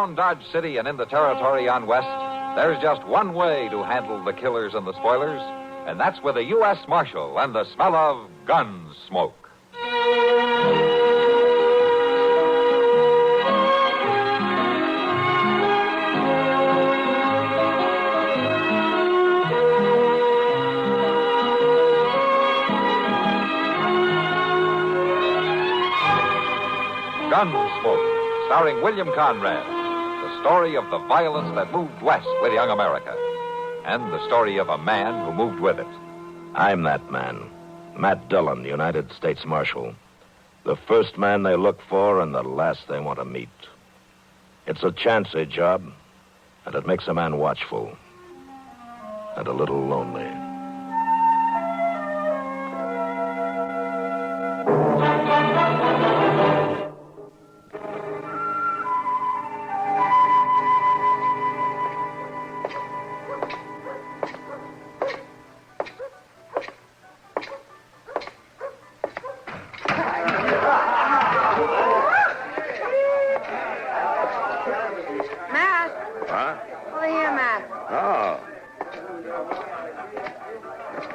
around Dodge City and in the territory on West, there's just one way to handle the killers and the spoilers, and that's with a U.S. Marshal and the smell of Gunsmoke. Gunsmoke, starring William Conrad. The story of the violence that moved west with young America. And the story of a man who moved with it. I'm that man. Matt Dillon, United States Marshal. The first man they look for and the last they want to meet. It's a chancy job, and it makes a man watchful. And a little lonely.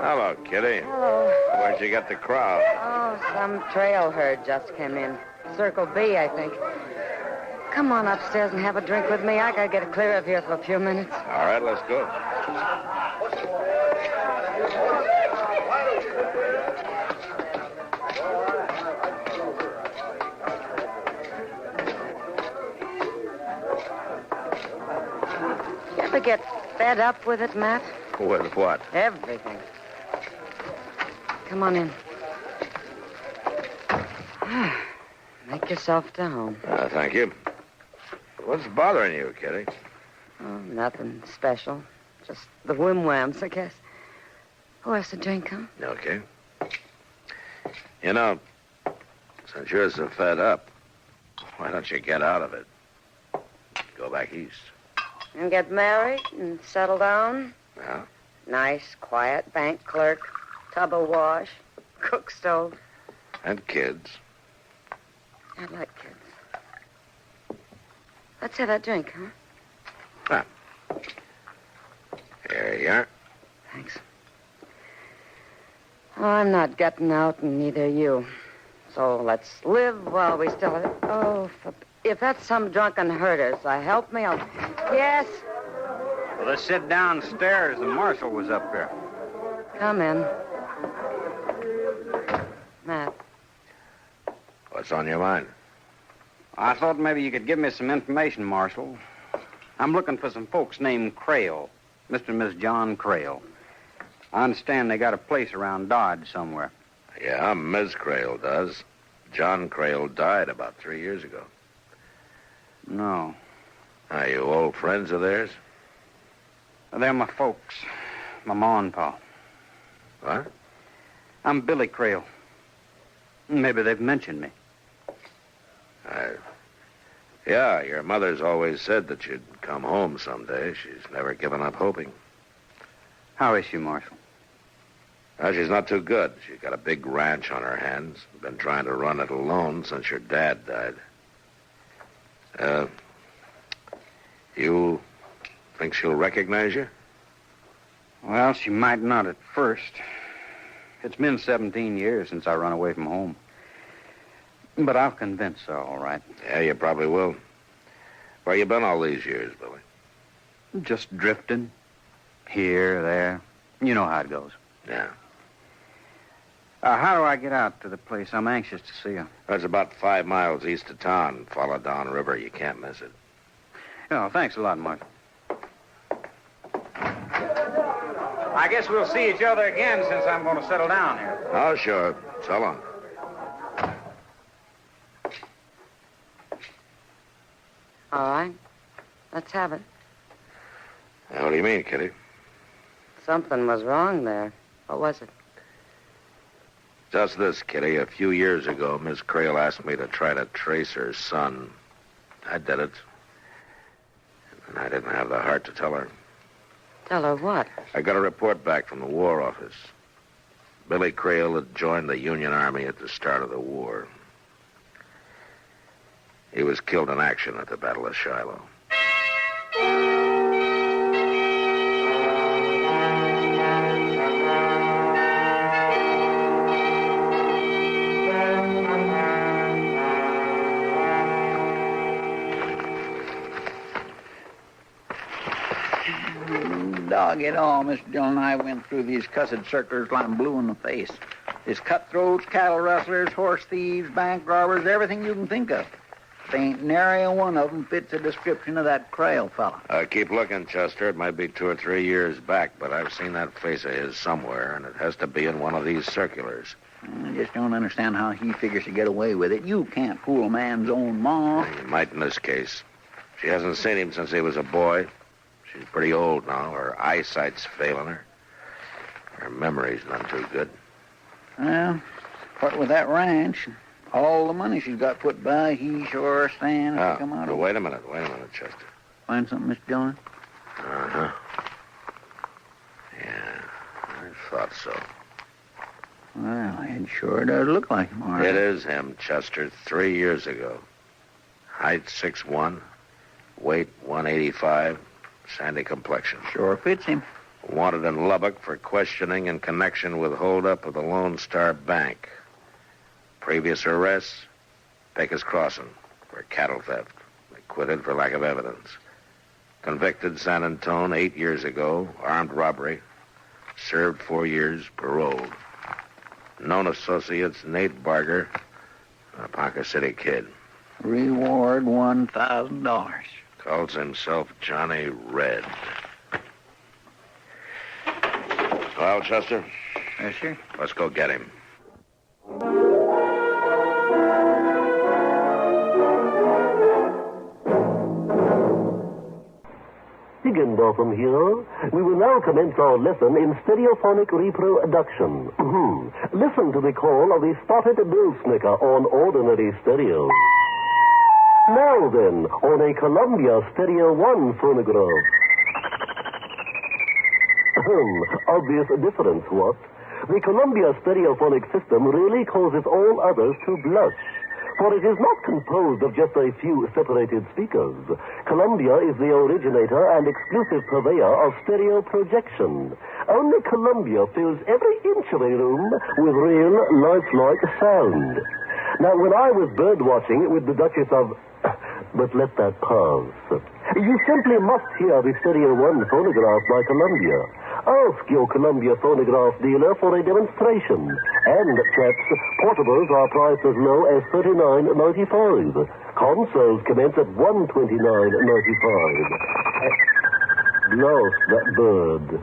Hello, Kitty. Hello. Where'd you get the crowd? Oh, some trail herd just came in. Circle B, I think. Come on upstairs and have a drink with me. I gotta get clear of here for a few minutes. All right, let's go. You ever get fed up with it, Matt? With what? Everything. Come on in. Make yourself to home. Thank you. What's bothering you, Kitty? Oh, nothing special. Just the whim-whams, I guess. Who has a drink, huh? Okay. You know, since you're so fed up, why don't you get out of it? Go back east. And get married and settle down? Yeah? Nice, quiet bank clerk, tub of wash, cook stove. And kids. I like kids. Let's have that drink, huh? Ah. Here you are. Thanks. Oh, I'm not getting out, and neither you. So let's live while we still have it. Oh, if that's some drunken herder, so help me, I'll... Yes? Well, let's sit downstairs. The marshal was up here. Come in. Matt. What's on your mind? I thought maybe you could give me some information, Marshal. I'm looking for some folks named Crail. Mr. and Miss John Crail. I understand they got a place around Dodge somewhere. Yeah, Ms. Crail does. John Crail died about 3 years ago. No. Are you old friends of theirs? They're my folks. My ma and pa. What? I'm Billy Cray. Maybe they've mentioned me. Yeah, your mother's always said that you'd come home someday. She's never given up hoping. How is she, Marshal? Well, she's not too good. She's got a big ranch on her hands. Been trying to run it alone since your dad died. You think she'll recognize you? Well, she might not at first. It's been 17 years since I run away from home. But I'll convince her, all right. Yeah, you probably will. Where you been all these years, Billy? Just drifting. Here, there. You know how it goes. Yeah. How do I get out to the place? I'm anxious to see her. That's about 5 miles east of town. Follow down river. You can't miss it. Oh, thanks a lot, Marshal. I guess we'll see each other again since I'm going to settle down here. Oh, sure. So long. All right. Let's have it. What do you mean, Kitty? Something was wrong there. What was it? Just this, Kitty. A few years ago, Miss Crail asked me to try to trace her son. I did it. And I didn't have the heart to tell her. Tell her what? I got a report back from the War Office. Billy Crail had joined the Union Army at the start of the war. He was killed in action at the Battle of Shiloh. Dog it all, Mr. Dillon. I went through these cussed circlers till I'm blue in the face. There's cutthroats, cattle rustlers, horse thieves, bank robbers, everything you can think of. There ain't nary a one of them fits the description of that Crail fella. Keep looking, Chester. It might be 2 or 3 years back, but I've seen that face of his somewhere, and it has to be in one of these circulars. I just don't understand how he figures to get away with it. You can't fool a man's own ma. You might in this case. She hasn't seen him since he was a boy. She's pretty old now. Her eyesight's failing her. Her memory's none too good. Well, what with that ranch, all the money she's got put by, he sure stands to come out of. Wait a minute, Chester. Find something, Mr. Dillon? Uh-huh. Yeah, I thought so. Well, it sure does look like him, all right. It is him, Chester, 3 years ago. Height 6'1", weight 185, sandy complexion. Sure fits him. Wanted in Lubbock for questioning in connection with holdup of the Lone Star Bank. Previous arrests, Pecos Crossing for cattle theft. Acquitted for lack of evidence. Convicted San Antone 8 years ago, armed robbery. Served 4 years, paroled. Known associates, Nate Barger, and a Ponca City kid. Reward $1,000. Calls himself Johnny Red. Well, Chester? Yes, sir. Let's go get him. Higginbotham here. We will now commence our lesson in stereophonic reproduction. Listen to the call of the spotted bill snicker on ordinary stereo. Now then, on a Columbia Stereo 1 phonograph. Obvious difference, what? The Columbia stereophonic system really causes all others to blush. For it is not composed of just a few separated speakers. Columbia is the originator and exclusive purveyor of stereo projection. Only Columbia fills every inch of a room with real, lifelike sound. Now, when I was bird watching with the Duchess of... But let that pass. You simply must hear the Stereo 1 phonograph by Columbia. Ask your Columbia phonograph dealer for a demonstration. And, chaps, portables are priced as low as $39.95. Consoles commence at $129.95. Lost that bird.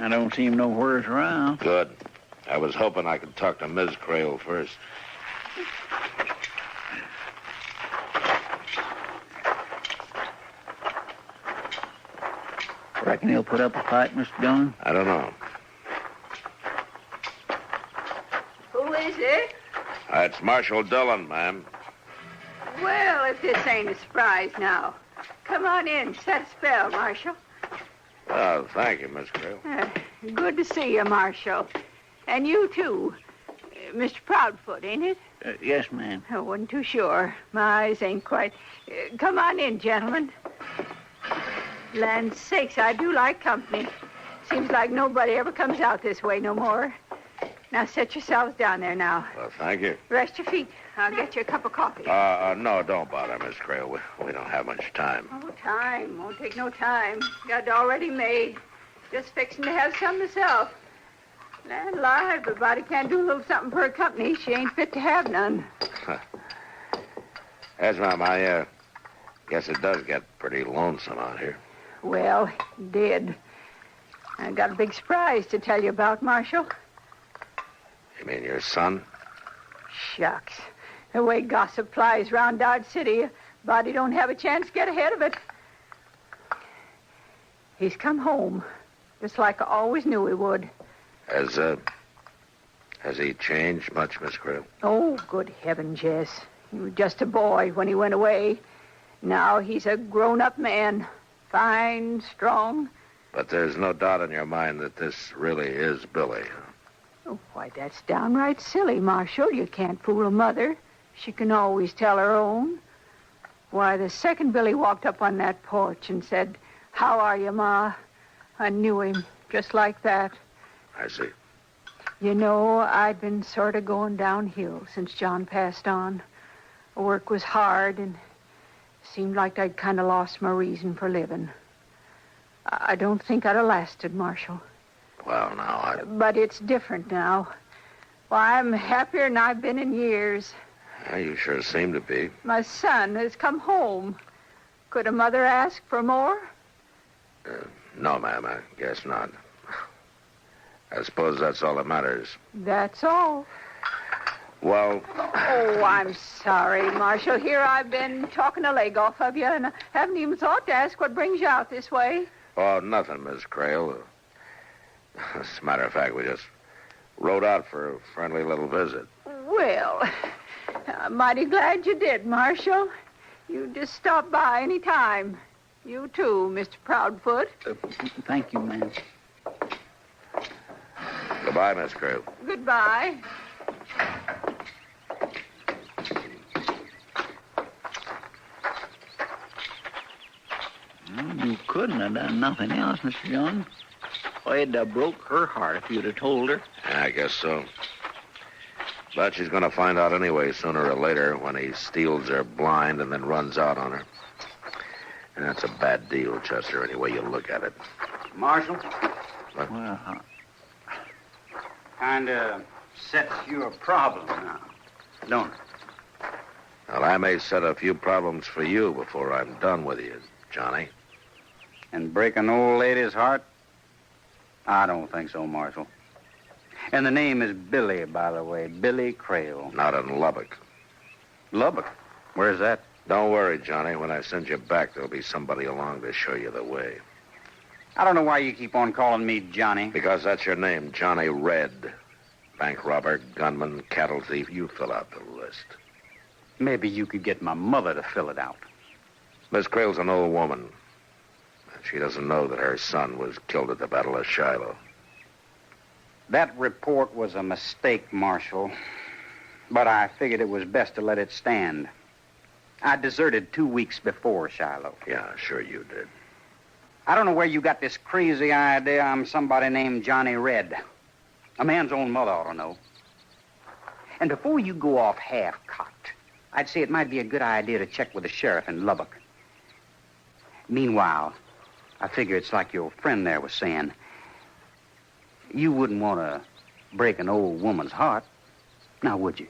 I don't see him nowheres around. Good. I was hoping I could talk to Ms. Crail first. Reckon he'll put up a fight, Mr. Dillon? I don't know. Who is it? It's Marshal Dillon, ma'am. Well, if this ain't a surprise now. Come on in. Set a spell, Marshal. Oh, thank you, Miss Crail. Good to see you, Marshal. And you, too. Mr. Proudfoot, ain't it? Yes, ma'am. I wasn't too sure. My eyes ain't quite... come on in, gentlemen. Land's sakes, I do like company. Seems like nobody ever comes out this way no more. Now, set yourselves down there now. Well, thank you. Rest your feet. I'll get you a cup of coffee. No, don't bother, Miss Crail. We don't have much time. Oh, time. Won't take no time. Got it already made. Just fixing to have some myself. Land alive, but body can't do a little something for her company. She ain't fit to have none. Yes, ma'am. I guess it does get pretty lonesome out here. Well, it did. I got a big surprise to tell you about, Marshal. You mean your son? Shucks. The way gossip flies round Dodge City, a body don't have a chance to get ahead of it. He's come home, just like I always knew he would. Has he changed much, Miss Crail? Oh, good heavens, yes. He was just a boy when he went away. Now he's a grown-up man. Fine, strong. But there's no doubt in your mind that this really is Billy. Oh, why, that's downright silly, Marshal. You can't fool a mother. She can always tell her own. Why, the second Billy walked up on that porch and said, How are you, Ma? I knew him just like that. I see. You know, I'd been sort of going downhill since John passed on. Work was hard, and seemed like I'd kind of lost my reason for living. I don't think I'd have lasted, Marshal. Well, now, But it's different now. Why, I'm happier than I've been in years. You sure seem to be. My son has come home. Could a mother ask for more? No, ma'am, I guess not. I suppose that's all that matters. That's all. Well... Oh, I'm sorry, Marshal. Here I've been talking a leg off of you, and I haven't even thought to ask what brings you out this way. Oh, nothing, Miss Crail. As a matter of fact, we just rode out for a friendly little visit. Well, I'm mighty glad you did, Marshal. You just stop by any time. You too, Mr. Proudfoot. Thank you, ma'am. Goodbye, Miss Crail. Goodbye. Well, you couldn't have done nothing else, Mr. John. It'd have broke her heart if you'd have told her. Yeah, I guess so. But she's going to find out anyway, sooner or later, when he steals her blind and then runs out on her. And that's a bad deal, Chester, any way you look at it. Marshal, Well, kind of sets you a problem now, don't it? Well, I may set a few problems for you before I'm done with you, Johnny. And break an old lady's heart? I don't think so, Marshal. And the name is Billy, by the way. Billy Cray. Not in Lubbock. Lubbock? Where's that? Don't worry, Johnny. When I send you back, there'll be somebody along to show you the way. I don't know why you keep on calling me Johnny. Because that's your name, Johnny Red. Bank robber, gunman, cattle thief. You fill out the list. Maybe you could get my mother to fill it out. Miss Crail's an old woman. She doesn't know that her son was killed at the Battle of Shiloh. That report was a mistake, Marshal. But I figured it was best to let it stand. I deserted 2 weeks before Shiloh. Yeah, sure you did. I don't know where you got this crazy idea I'm somebody named Johnny Red. A man's own mother ought to know. And before you go off half-cocked, I'd say it might be a good idea to check with the sheriff in Lubbock. Meanwhile, I figure it's like your friend there was saying. You wouldn't want to break an old woman's heart, now would you?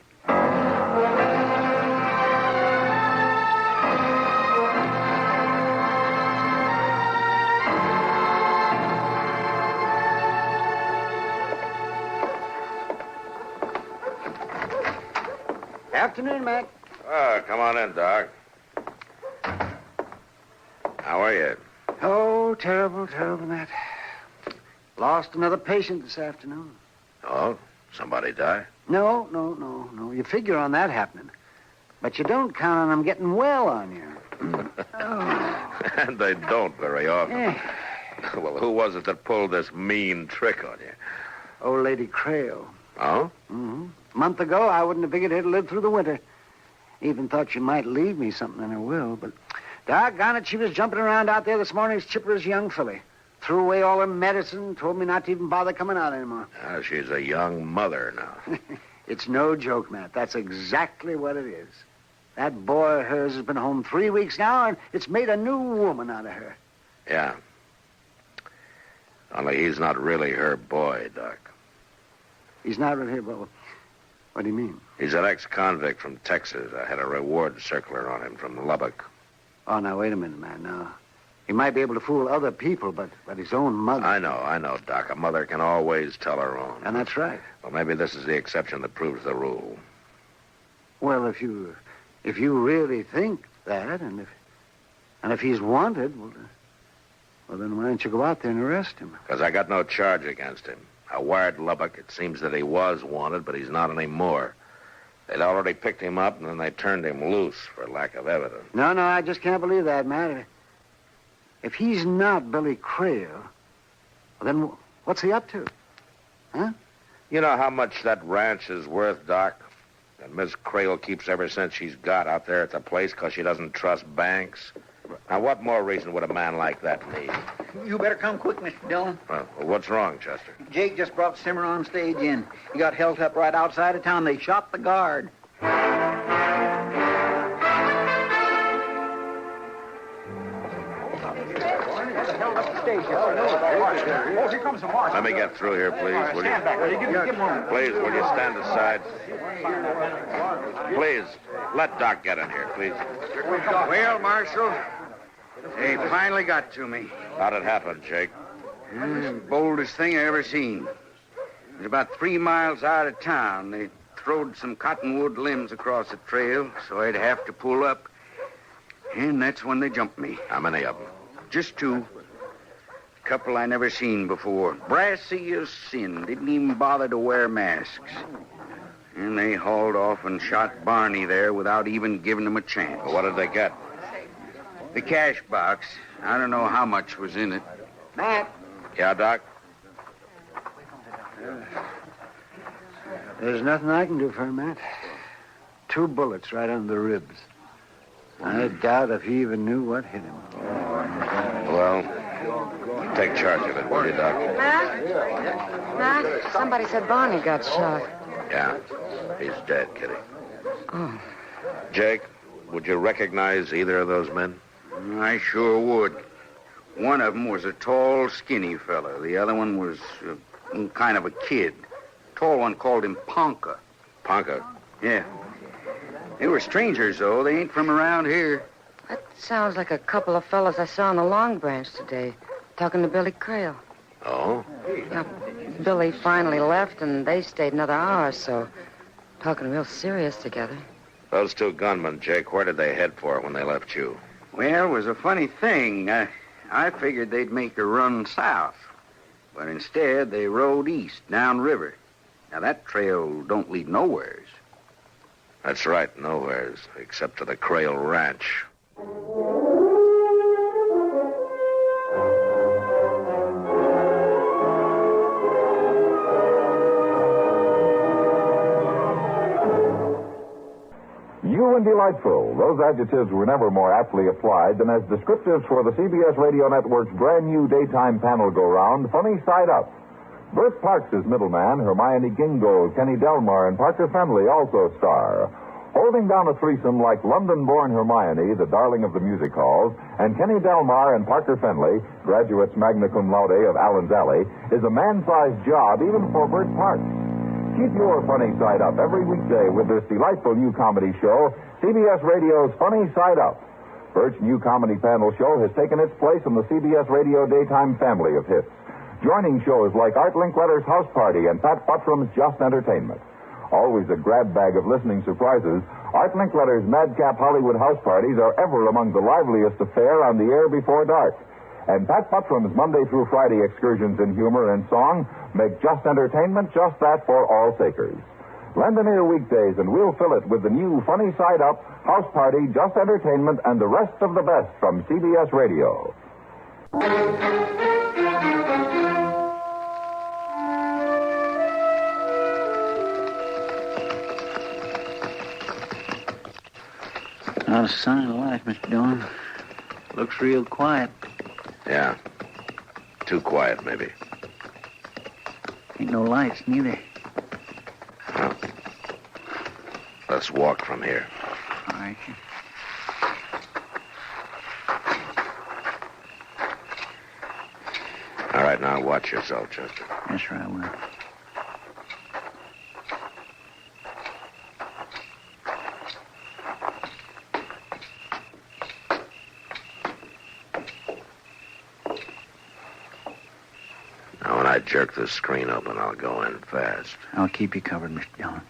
Afternoon, Mac. Oh, come on in, Doc. How are you? Oh, terrible, Matt. Lost another patient this afternoon. Oh, somebody die? No. You figure on that happening. But you don't count on them getting well on you. And they don't very often. Eh. Well, who was it that pulled this mean trick on you? Old Lady Cray. Oh? Mm-hmm. A month ago, I wouldn't have figured he'd live through the winter. Even thought she might leave me something in her will, but doggone it, she was jumping around out there this morning as chipper as a young filly. Threw away all her medicine, told me not to even bother coming out anymore. She's a young mother now. It's no joke, Matt. That's exactly what it is. That boy of hers has been home 3 weeks now, and it's made a new woman out of her. Yeah. Only he's not really her boy, Doc. He's not right here, but what do you mean? He's an ex-convict from Texas. I had a reward circular on him from Lubbock. Oh, now, wait a minute, man. Now, he might be able to fool other people, but his own mother... I know, Doc. A mother can always tell her own. And that's right. Well, maybe this is the exception that proves the rule. Well, if you really think that, and if he's wanted, well, then why don't you go out there and arrest him? Because I got no charge against him. I wired Lubbock. It seems that he was wanted, but he's not anymore. They'd already picked him up, and then they turned him loose for lack of evidence. No, I just can't believe that, Matt. If he's not Billy Cray, well, then what's he up to? Huh? You know how much that ranch is worth, Doc? And Miss Crail keeps every cent she's got out there at the place because she doesn't trust banks. Now, what more reason would a man like that need? You better come quick, Mr. Dillon. Well, what's wrong, Chester? Jake just brought Simmer on stage in. He got held up right outside of town. They shot the guard. Let me get through here, please, will you? Please, will you stand aside? Please, let Doc get in here, please. Well, Marshal, they finally got to me. How'd it happen, Jake? Boldest thing I ever seen. It was about 3 miles out of town. They throwed some cottonwood limbs across the trail, so I'd have to pull up. And that's when they jumped me. How many of them? Just 2. A couple I never seen before. Brassy as sin. Didn't even bother to wear masks. And they hauled off and shot Barney there without even giving him a chance. Well, what did they get? The cash box. I don't know how much was in it. Matt. Yeah, Doc? There's nothing I can do for him, Matt. 2 bullets right under the ribs. I doubt if he even knew what hit him. Well, take charge of it, will you, Doc? Matt, somebody said Barney got shot. Yeah, he's dead, Kitty. Oh. Jake, would you recognize either of those men? I sure would. One of them was a tall, skinny fella. The other one was kind of a kid. Tall one called him Ponca. Ponca? Yeah. They were strangers, though. They ain't from around here. That sounds like a couple of fellas I saw on the Long Branch today, talking to Billy Cray. Oh? Yeah, Billy finally left, and they stayed another hour or so, talking real serious together. Those 2 gunmen, Jake, where did they head for when they left you? Well, it was a funny thing. I figured they'd make a run south. But instead, they rode east, downriver. Now, that trail don't lead nowheres. That's right, nowheres, except to the Crail Ranch. New and delightful. Those adjectives were never more aptly applied than as descriptives for the CBS Radio Network's brand new daytime panel go-round, Funny Side Up. Bert Parks is middleman, Hermione Gingold, Kenny Delmar, and Parker Fenley also star. Holding down a threesome like London-born Hermione, the darling of the music halls, and Kenny Delmar and Parker Fenley, graduates magna cum laude of Allen's Alley, is a man-sized job even for Bert Parks. Keep your Funny Side Up every weekday with this delightful new comedy show, CBS Radio's Funny Side Up. Bert's new comedy panel show has taken its place in the CBS Radio daytime family of hits, joining shows like Art Linkletter's House Party and Pat Buttram's Just Entertainment. Always a grab bag of listening surprises, Art Linkletter's Madcap Hollywood House Parties are ever among the liveliest affair on the air before dark. And Pat Buttram's Monday through Friday excursions in humor and song make Just Entertainment just that for all takers. Lend an ear weekdays and we'll fill it with the new Funny Side Up, House Party, Just Entertainment, and the rest of the best from CBS Radio. Not a sign of life, Mr. Dillon. Looks real quiet. Yeah. Too quiet, maybe. Ain't no lights, neither. Well, let's walk from here. All right. All right, now watch yourself, Chester. Yes, sir, I will. Now, when I jerk the screen open, I'll go in fast. I'll keep you covered, Mr. Dillon.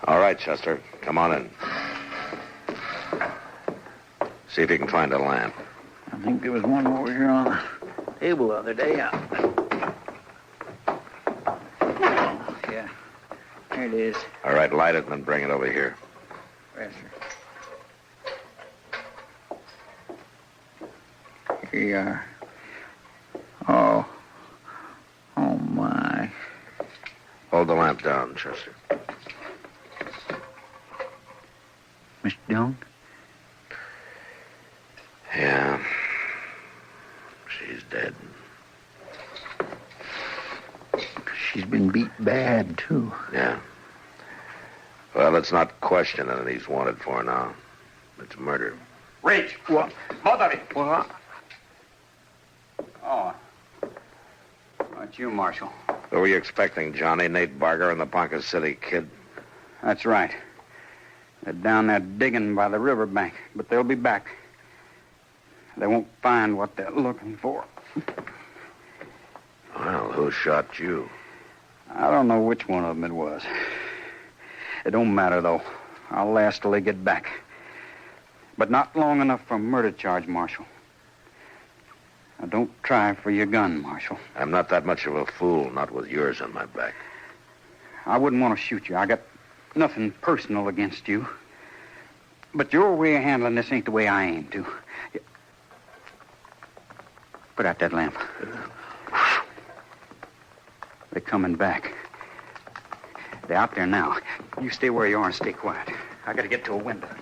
All right, Chester. Come on in. See if you can find a lamp. I think there was one over here on the table the other day. Oh, yeah. There it is. All right, light it and then bring it over here. Yes, sir. Here you are. Oh, Hold the lamp down, Chester. Mr. Dillon? Yeah. She's dead. She's been beat bad, too. Yeah. Well, let's not question anything he's wanted for now. It's murder. Rich! What? Mother! What? Oh. Not you, Marshal. Who were you expecting, Johnny? Nate Barger and the Ponca City Kid? That's right. They're down there digging by the riverbank, but they'll be back. They won't find what they're looking for. Well, who shot you? I don't know which one of them it was. It don't matter, though. I'll last till they get back. But not long enough for a murder charge, Marshal. Now, don't try for your gun, Marshal. I'm not that much of a fool, not with yours on my back. I wouldn't want to shoot you. I got nothing personal against you. But your way of handling this ain't the way I aim to. Put out that lamp. They're coming back. They're out there now. You stay where you are and stay quiet. I gotta get to a window.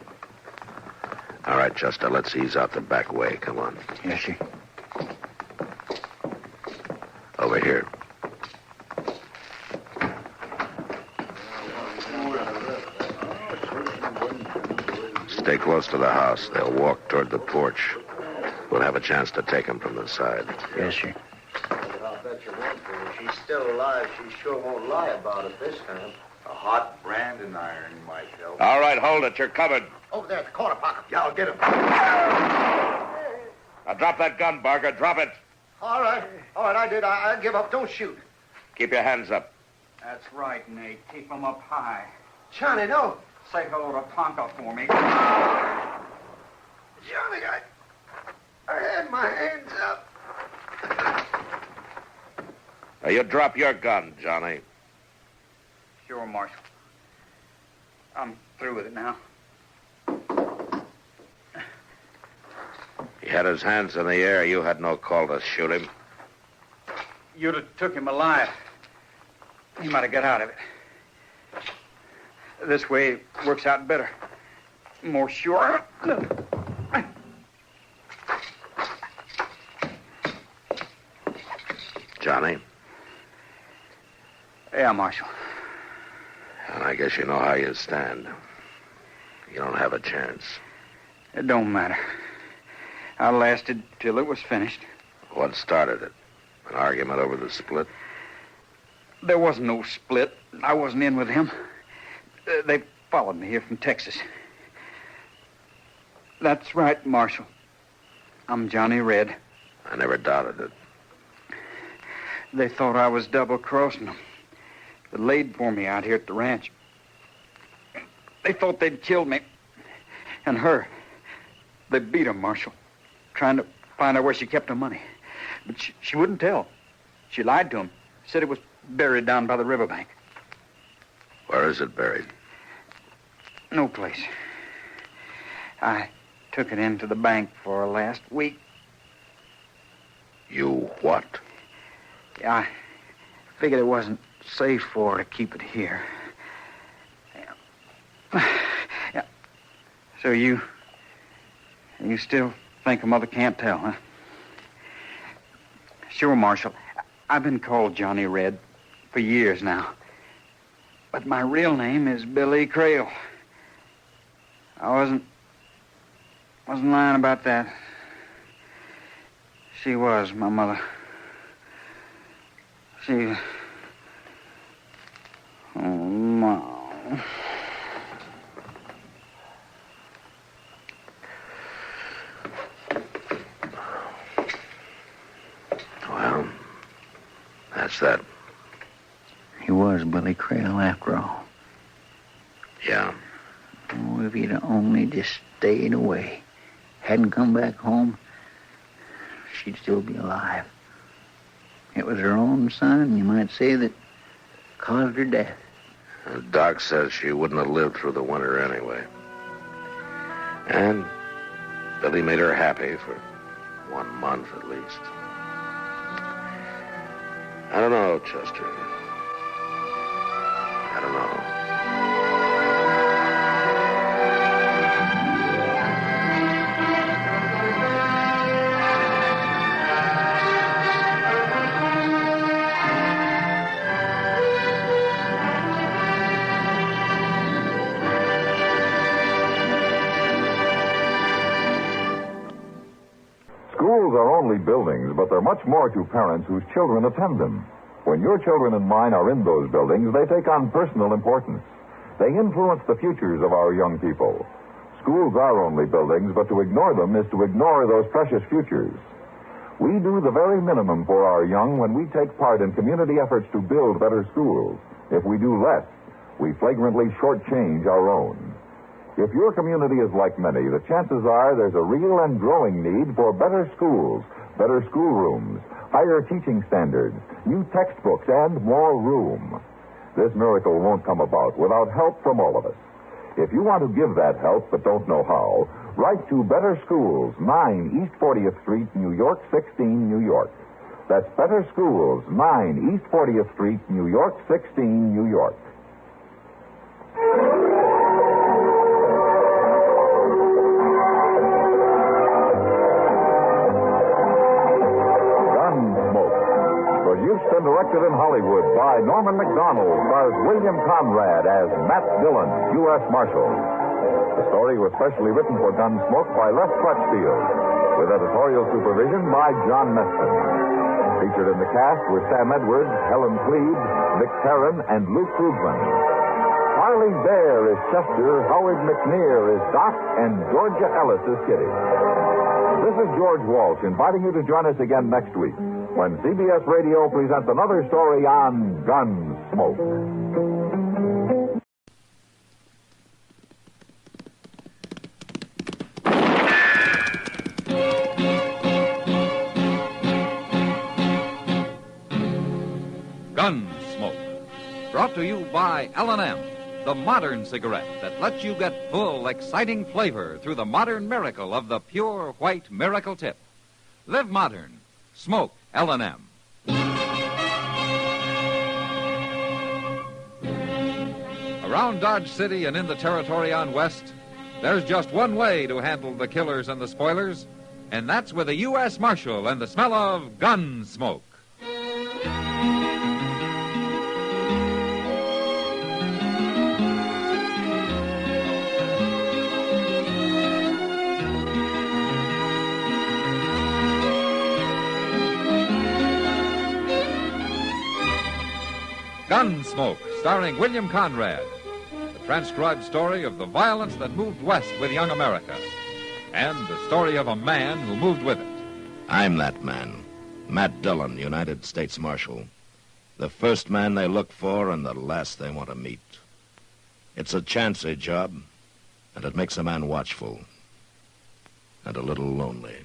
All right, Chester, let's ease out the back way. Come on. Yes, sir. Over here. Stay close to the house. They'll walk toward the porch. We'll have a chance to take them from the side. Yes, sir. I'll bet you one thing. If she's still alive, she sure won't lie about it this time. A hot branding iron might help. All right, hold it. You're covered. Over there at the corner pocket. Yeah, I'll get him. Now drop that gun, Barker. Drop it. All right, I did. I give up. Don't shoot. Keep your hands up. That's right, Nate. Keep them up high. Johnny, no. Say hello to Ponca for me. Johnny, I had my hands up. Now, you drop your gun, Johnny. Sure, Marshal. I'm through with it now. He had his hands in the air. You had no call to shoot him. You'd have took him alive. He might have got out of it. This way it works out better. More sure. Johnny? Yeah, Marshal. And I guess you know how you stand. You don't have a chance. It don't matter. I lasted till it was finished. What started it? An argument over the split? There wasn't no split. I wasn't in with him. They followed me here from Texas. That's right, Marshal. I'm Johnny Red. I never doubted it. They thought I was double-crossing them. They laid for me out here at the ranch. They thought they'd killed me. And her. They beat her, Marshal. Trying to find out where she kept her money. But she wouldn't tell. She lied to him. Said it was buried down by the riverbank. Where is it buried? No place. I took it into the bank for last week. You what? I figured it wasn't safe for her to keep it here. Yeah. So you still think her mother can't tell, huh? Sure, Marshal. I've been called Johnny Red for years now. But my real name is Billy Cray. I wasn't lying about that. She was, my mother. She... Oh, Mom. Well, that's that. He was Billy Cray after all. Yeah. Oh, if he'd only just stayed away, hadn't come back home, she'd still be alive. It was her own son, you might say, that caused her death. And Doc says she wouldn't have lived through the winter anyway. And Billy made her happy for 1 month at least. I don't know, Chester. only buildings, but they're much more to parents whose children attend them. When your children and mine are in those buildings, they take on personal importance. They influence the futures of our young people. Schools are only buildings, but to ignore them is to ignore those precious futures. We do the very minimum for our young when we take part in community efforts to build better schools. If we do less, we flagrantly shortchange our own. If your community is like many, the chances are there's a real and growing need for better schools, better schoolrooms, higher teaching standards, new textbooks, and more room. This miracle won't come about without help from all of us. If you want to give that help but don't know how, write to Better Schools, 9 East 40th Street, New York, 16, New York. That's Better Schools, 9 East 40th Street, New York, 16, New York. Gunsmoke. Produced and directed in Hollywood by Norman McDonald, stars William Conrad as Matt Dillon, U.S. Marshal. The story was specially written for Gunsmoke by Les Crutchfield, with editorial supervision by John Meston. Featured in the cast were Sam Edwards, Helen Cleve, Nick Perrin, and Luke Krugman. Harley Bear is Chester, Howard McNear is Doc, and Georgia Ellis is Kitty. This is George Walsh inviting you to join us again next week when CBS Radio presents another story on Gunsmoke. Gunsmoke. Brought to you by L&M, the modern cigarette that lets you get full, exciting flavor through the modern miracle of the pure white miracle tip. Live modern. Smoke L&M. Around Dodge City and in the territory on West, there's just one way to handle the killers and the spoilers, and that's with a U.S. Marshal and the smell of gun smoke. Gunsmoke, starring William Conrad. The transcribed story of the violence that moved west with young America. And the story of a man who moved with it. I'm that man, Matt Dillon, United States Marshal. The first man they look for and the last they want to meet. It's a chancy job, and it makes a man watchful and a little lonely.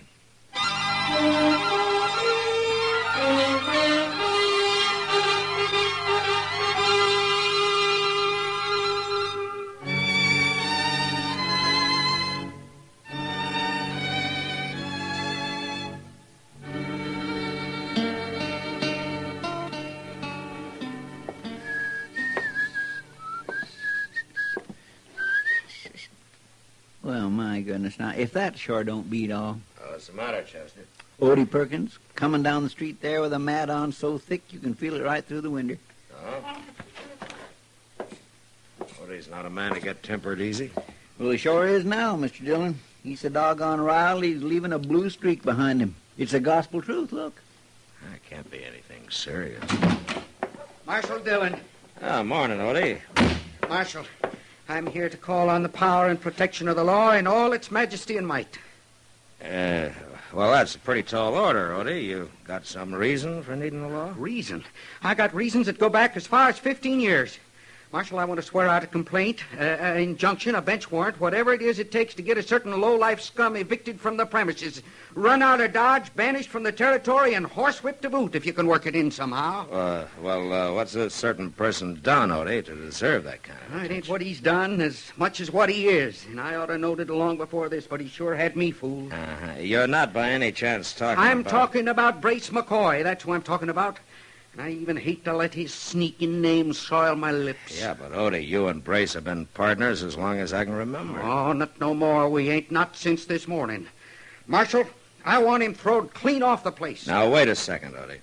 Well, my goodness. Now, if that sure don't beat all. What's the matter, Chester? Odie Perkins, coming down the street there with a mat on so thick you can feel it right through the window. Oh? Odie's not a man to get tempered easy. Well, he sure is now, Mr. Dillon. He's so doggone riled, he's leaving a blue streak behind him. It's the gospel truth, look. That can't be anything serious. Marshal Dillon. Morning, Odie. Marshal, I'm here to call on the power and protection of the law in all its majesty and might. Well, that's a pretty tall order, Odie. You got some reason for needing the law? Reason? I got reasons that go back as far as 15 years. Marshal, I want to swear out a complaint, an injunction, a bench warrant, whatever it is it takes to get a certain low-life scum evicted from the premises, run out of Dodge, banished from the territory, and horsewhipped to boot if you can work it in somehow. What's a certain person done, Odie, to deserve that kind of It ain't what he's done as much as what he is, and I ought to knowed it long before this, but he sure had me fooled. You're not by any chance talking I'm talking about Brace McCoy. That's who I'm talking about. I even hate to let his sneaking name soil my lips. Yeah, but Odie, you and Brace have been partners as long as I can remember. Oh, not no more. We ain't, not since this morning. Marshal, I want him throwed clean off the place. Now, wait a second, Odie.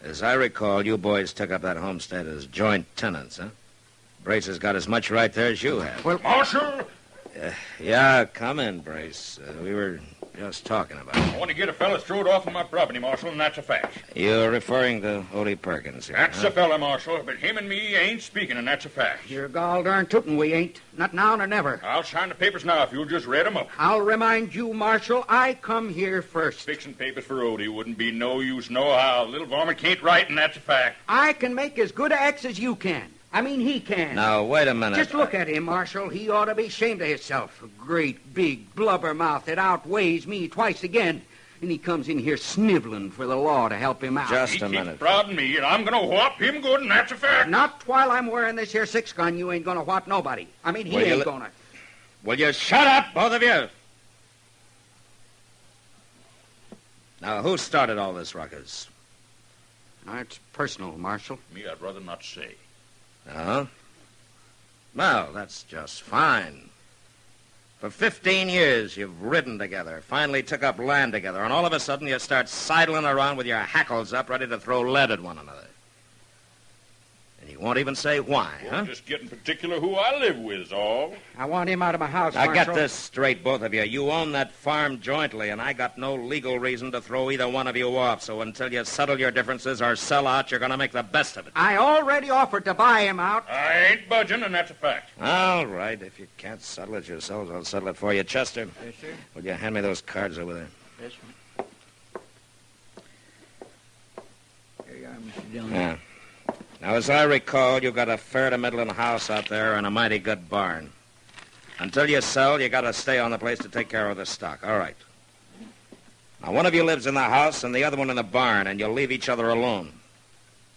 As I recall, you boys took up that homestead as joint tenants, huh? Brace has got as much right there as you have. Well, Marshal! Yeah, come in, Brace. We were just talking about? I want to get a fella throwed off of my property, Marshal, and that's a fact. You're referring to Odie Perkins here, That's a fella, Marshal, but him and me ain't speaking, and that's a fact. You're gall darn tootin' we ain't. Not now nor never. I'll sign the papers now if you'll just read 'em up. I'll remind you, Marshal, I come here first. Fixing papers for Odie wouldn't be no use nohow. Little varmint can't write, and that's a fact. I can make as good a X as you can. I mean, he can. Now, wait a minute. Just look at him, Marshal. He ought to be ashamed of himself. A great, big blubber mouth that outweighs me twice again. And he comes in here sniveling for the law to help him out. Just a minute. He's proud of me, and I'm going to whop him good, and that's a fact. Not while I'm wearing this here 6-gun. You ain't going to whop nobody. I mean, he ain't going to. Will you shut up, both of you? Now, who started all this ruckus? It's personal, Marshal. Me, I'd rather not say. Oh? Well, that's just fine. For 15 years, you've ridden together, finally took up land together, and all of a sudden you start sidling around with your hackles up, ready to throw lead at one another. And you won't even say why, huh? Just getting particular who I live with is all. I want him out of my house, Now, Marshal. get this straight, both of you. You own that farm jointly, and I got no legal reason to throw either one of you off. So until you settle your differences or sell out, you're going to make the best of it. I already offered to buy him out. I ain't budging, and that's a fact. All right. If you can't settle it yourselves, I'll settle it for you. Chester. Yes, sir. Will you hand me those cards over there? Yes, sir. Here you are, Mr. Dillon. Yeah. Now, as I recall, you've got a fair to middling house out there and a mighty good barn. Until you sell, you got to stay on the place to take care of the stock. All right. Now, one of you lives in the house and the other one in the barn, and you'll leave each other alone.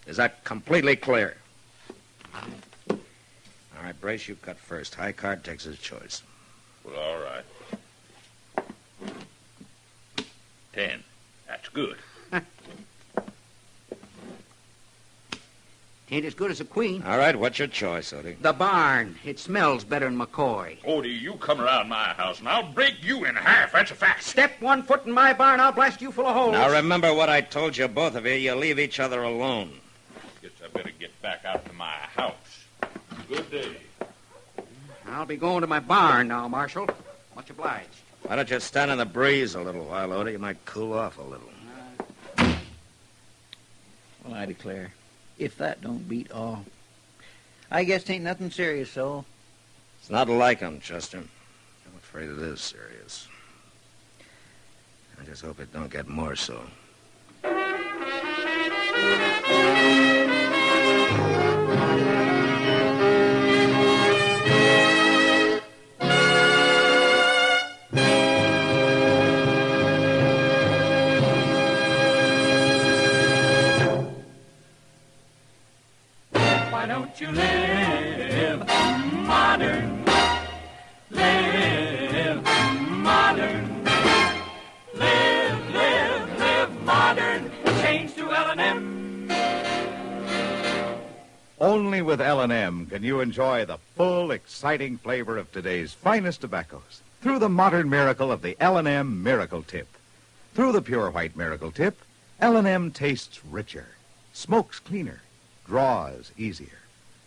Is that completely clear? All right, Brace, you cut first. High card takes his choice. Well, all right. 10. That's good. Ain't as good as a queen. All right, what's your choice, Odie? The barn. It smells better than McCoy. Odie, you come around my house, and I'll break you in half. That's a fact. Step 1 foot in my barn, I'll blast you full of holes. Now, remember what I told you, both of you. You leave each other alone. Guess I better get back out to my house. Good day. I'll be going to my barn now, Marshal. Much obliged. Why don't you stand in the breeze a little while, Odie? You might cool off a little. Well, I declare, if that don't beat all. I guess 'tain't nothing serious, so. It's not like him, Chester. I'm afraid it is serious. I just hope it don't get more so. Why don't you live modern? Live modern. Live modern. Change to L&M. Only with L&M can you enjoy the full, exciting flavor of today's finest tobaccos through the modern miracle of the L&M Miracle Tip. Through the pure white Miracle Tip, L&M tastes richer, smokes cleaner, draws easier.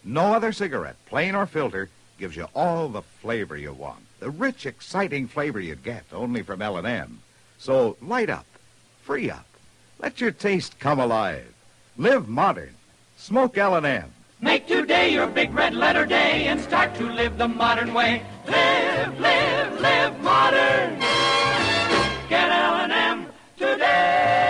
No other cigarette, plain or filter, gives you all the flavor you want. The rich, exciting flavor you get only from L&M. So light up, free up, let your taste come alive. Live modern. Smoke L&M. Make today your big red letter day and start to live the modern way. Live modern. Get L&M today.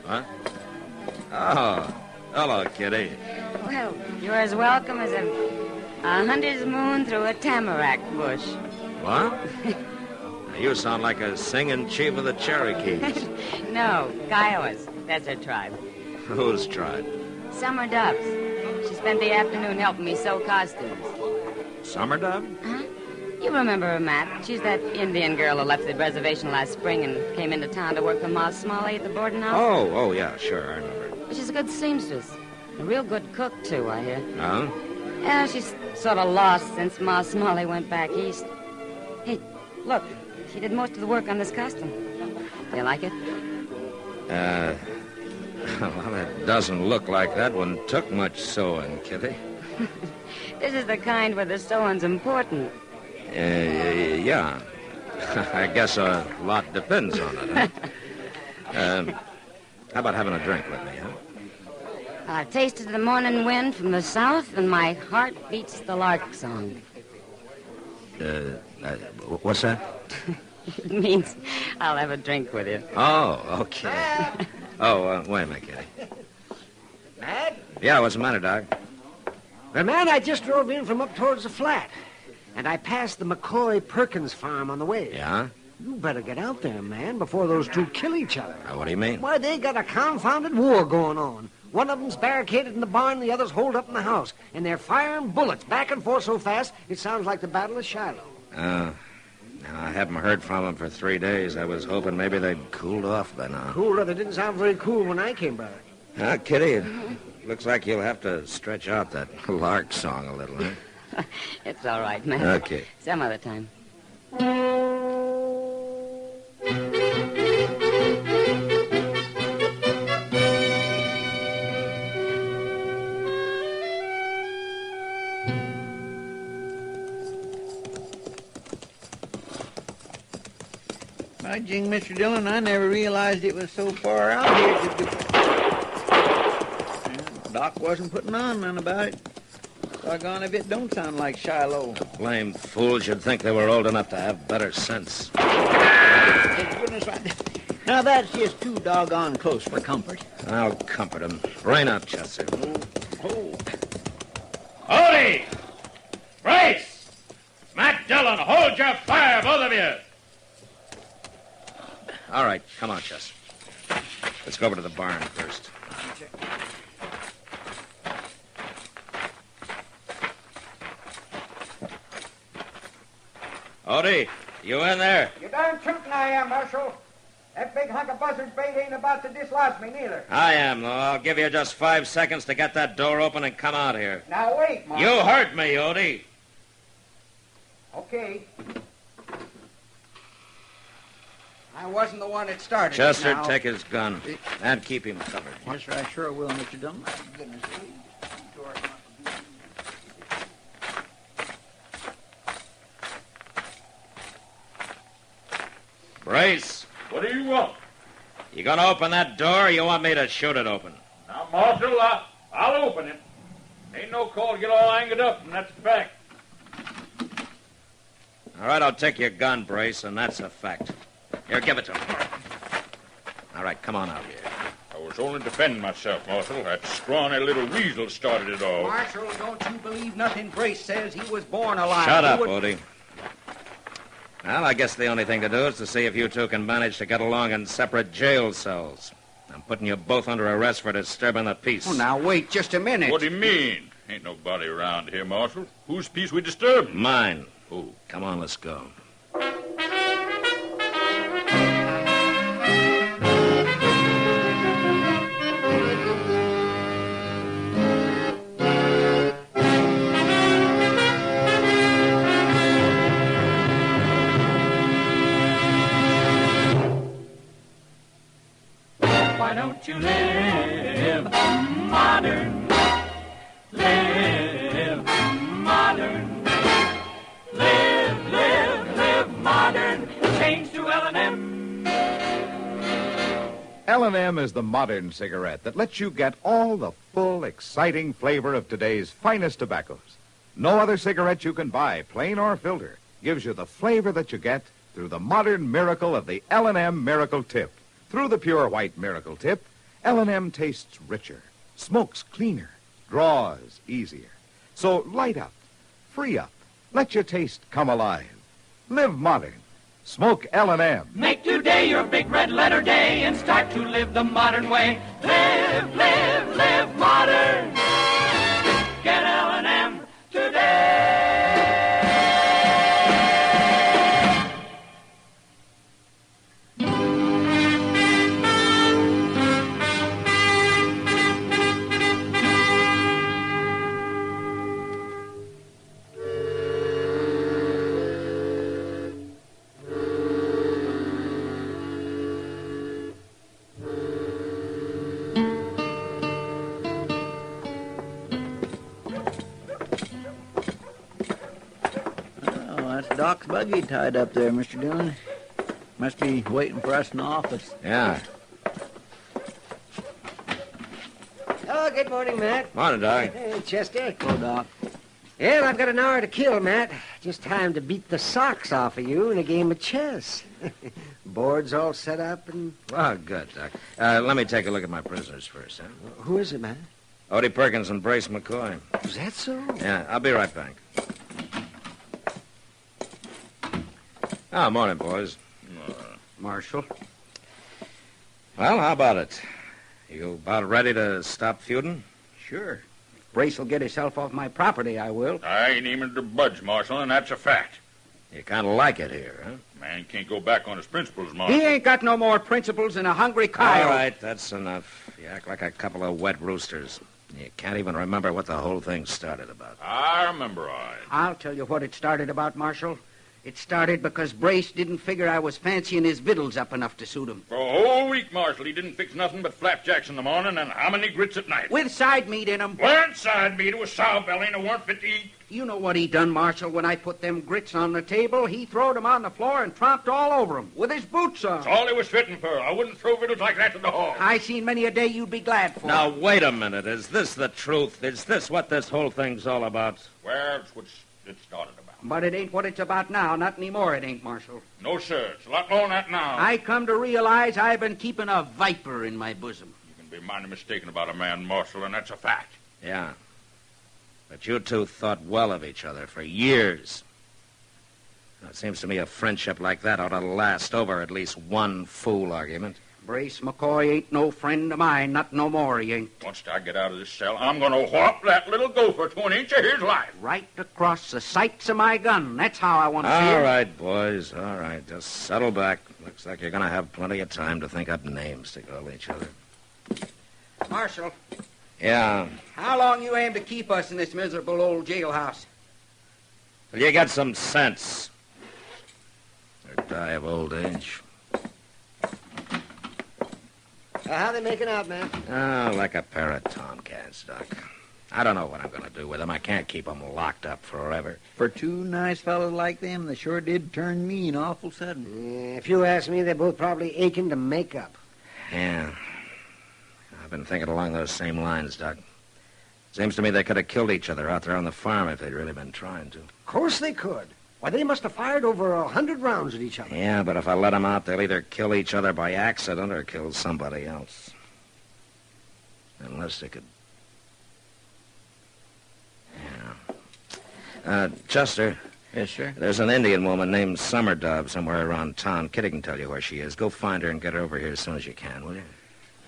Huh? Oh, hello, Kitty. Well, you're as welcome as a hunter's moon through a tamarack bush. What? Now, you sound like a singing chief of the Cherokees. No, Kiowas. That's her tribe. Whose tribe? Summer Doves. She spent the afternoon helping me sew costumes. Summer Dove? Huh? You remember her, Matt. She's that Indian girl who left the reservation last spring and came into town to work for Ma Smalley at the boarding house. Oh, yeah, sure, I remember. She's a good seamstress. A real good cook, too, I hear. Oh? Yeah, she's sort of lost since Ma Smalley went back east. Hey, look. She did most of the work on this costume. Do you like it? Well, it doesn't look like that one took much sewing, Kitty. This is the kind where the sewing's important. Yeah. I guess a lot depends on it, huh? How about having a drink with me, huh? I tasted the morning wind from the south, and my heart beats the lark song. What's that? It means I'll have a drink with you. Oh, okay. Wait a minute, Kitty. Matt? Yeah, what's the matter, Doc? Well, man, I just drove in from up towards the flat. And I passed the McCoy Perkins farm on the way. Yeah? You better get out there, man, before those two kill each other. What do you mean? Why, they got a confounded war going on. One of them's barricaded in the barn, the other's holed up in the house. And they're firing bullets back and forth so fast, it sounds like the Battle of Shiloh. I haven't heard from them for 3 days. I was hoping maybe they'd cooled off by now. Cooler? They didn't sound very cool when I came by. Kitty, it looks like you'll have to stretch out that lark song a little, huh? It's all right, Matt. Okay. Some other time. By jing, Mr. Dillon, I never realized it was so far out here. Doc wasn't putting on none about it. Doggone if it don't sound like Shiloh. Blame fools should think they were old enough to have better sense. Thank goodness, now that's just too doggone close for comfort. I'll comfort him. Rain up, Chester. Howdy! Brace! Matt Dillon, hold your fire, both of you! All right, come on, Chester. Let's go over to the barn first. Odie, you in there? You darn tootin' I am, Marshal. That big hunk of buzzard bait ain't about to dislodge me, neither. I am, though. I'll give you just 5 seconds to get that door open and come out here. Now, wait, Marshal. You hurt me, Odie. Okay. I wasn't the one that started. Chester, now. take his gun and keep him covered. Yes, sir, I sure will, Mr. Dillon. Goodness. Brace. What do you want? You gonna open that door or you want me to shoot it open? Now, Marshal, I'll open it. Ain't no call to get all angered up, and that's a fact. All right, I'll take your gun, Brace, and that's a fact. Here, give it to him. All right, come on out here. I was only defending myself, Marshal. That scrawny little weasel started it all. Marshal, don't you believe nothing Brace says. He was born alive. Shut up, Odie. Well, I guess the only thing to do is to see if you two can manage to get along in separate jail cells. I'm putting you both under arrest for disturbing the peace. Oh, now, wait just a minute. What do you mean? Ain't nobody around here, Marshal. Whose peace we disturbed? Mine. Who? Come on, let's go. Why don't you live modern? Live modern. Live modern. Change to L&M. L&M is the modern cigarette that lets you get all the full, exciting flavor of today's finest tobaccos. No other cigarette you can buy, plain or filter, gives you the flavor that you get through the modern miracle of the L&M Miracle Tip. Through the pure white Miracle Tip, L&M tastes richer, smokes cleaner, draws easier. So light up, free up, let your taste come alive. Live modern. Smoke L&M. Make today your big red letter day and start to live the modern way. Live modern. Get L&M today. That's Doc's buggy tied up there, Mr. Dillon. Must be waiting for us in the office. Yeah. Oh, good morning, Matt. Morning, Doc. Hey, Chester. Hello, Doc. Well, I've got an hour to kill, Matt. Just time to beat the socks off of you in a game of chess. Board's all set up and... Oh, good, Doc. Let me take a look at my prisoners first, huh? Who is it, Matt? Odie Perkins and Brace McCoy. Is that so? Yeah, I'll be right back. Oh, morning, boys. Marshal. Well, how about it? You about ready to stop feuding? Sure. Brace will get himself off my property, I will. I ain't even to budge, Marshal, and that's a fact. You kind of like it here, huh? Man can't go back on his principles, Marshal. He ain't got no more principles than a hungry coyote. All right, that's enough. You act like a couple of wet roosters. You can't even remember what the whole thing started about. I remember, I'll tell you what it started about, Marshal. It started because Brace didn't figure I was fancying his victuals up enough to suit him. For a whole week, Marshal, he didn't fix nothing but flapjacks in the morning and how many grits at night? With side meat in 'em. Weren't side meat. It was sow belly and it weren't fit to eat. You know what he done, Marshal, when I put them grits on the table? He throwed 'em on the floor and tromped all over 'em with his boots on. That's all he was fitting for. I wouldn't throw victuals like that to the hog. I seen many a day you'd be glad for. Now, wait a minute. Is this the truth? Is this what this whole thing's all about? Well, it's what it started about. But it ain't what it's about now. Not anymore, it ain't, Marshal. No, sir. It's a lot more than that now. I come to realize I've been keeping a viper in my bosom. You can be mighty mistaken about a man, Marshal, and that's a fact. Yeah. But you two thought well of each other for years. Now, it seems to me a friendship like that ought to last over at least one fool argument. Brace McCoy ain't no friend of mine, not no more he ain't. Once I get out of this cell, I'm going to whop that little gopher to an inch of his life. Right across the sights of my gun. That's how I want to see it. All right, boys, all right. Just settle back. Looks like you're going to have plenty of time to think up names to call each other. Marshal. Yeah. How long you aim to keep us in this miserable old jailhouse? Well, you got some sense. Or die of old age. How they making out, man? Oh, like a pair of tomcats, Doc. I don't know what I'm going to do with them. I can't keep them locked up forever. For two nice fellows like them, they sure did turn mean awful sudden. If you ask me, they're both probably aching to make up. Yeah. I've been thinking along those same lines, Doc. Seems to me they could have killed each other out there on the farm if they'd really been trying to. Of course they could. Why, they must have fired over 100 rounds at each other. Yeah, but if I let them out, they'll either kill each other by accident or kill somebody else. Unless they could... Yeah. Chester. Yes, sir? There's an Indian woman named Summer Dove somewhere around town. Kitty can tell you where she is. Go find her and get her over here as soon as you can, will you?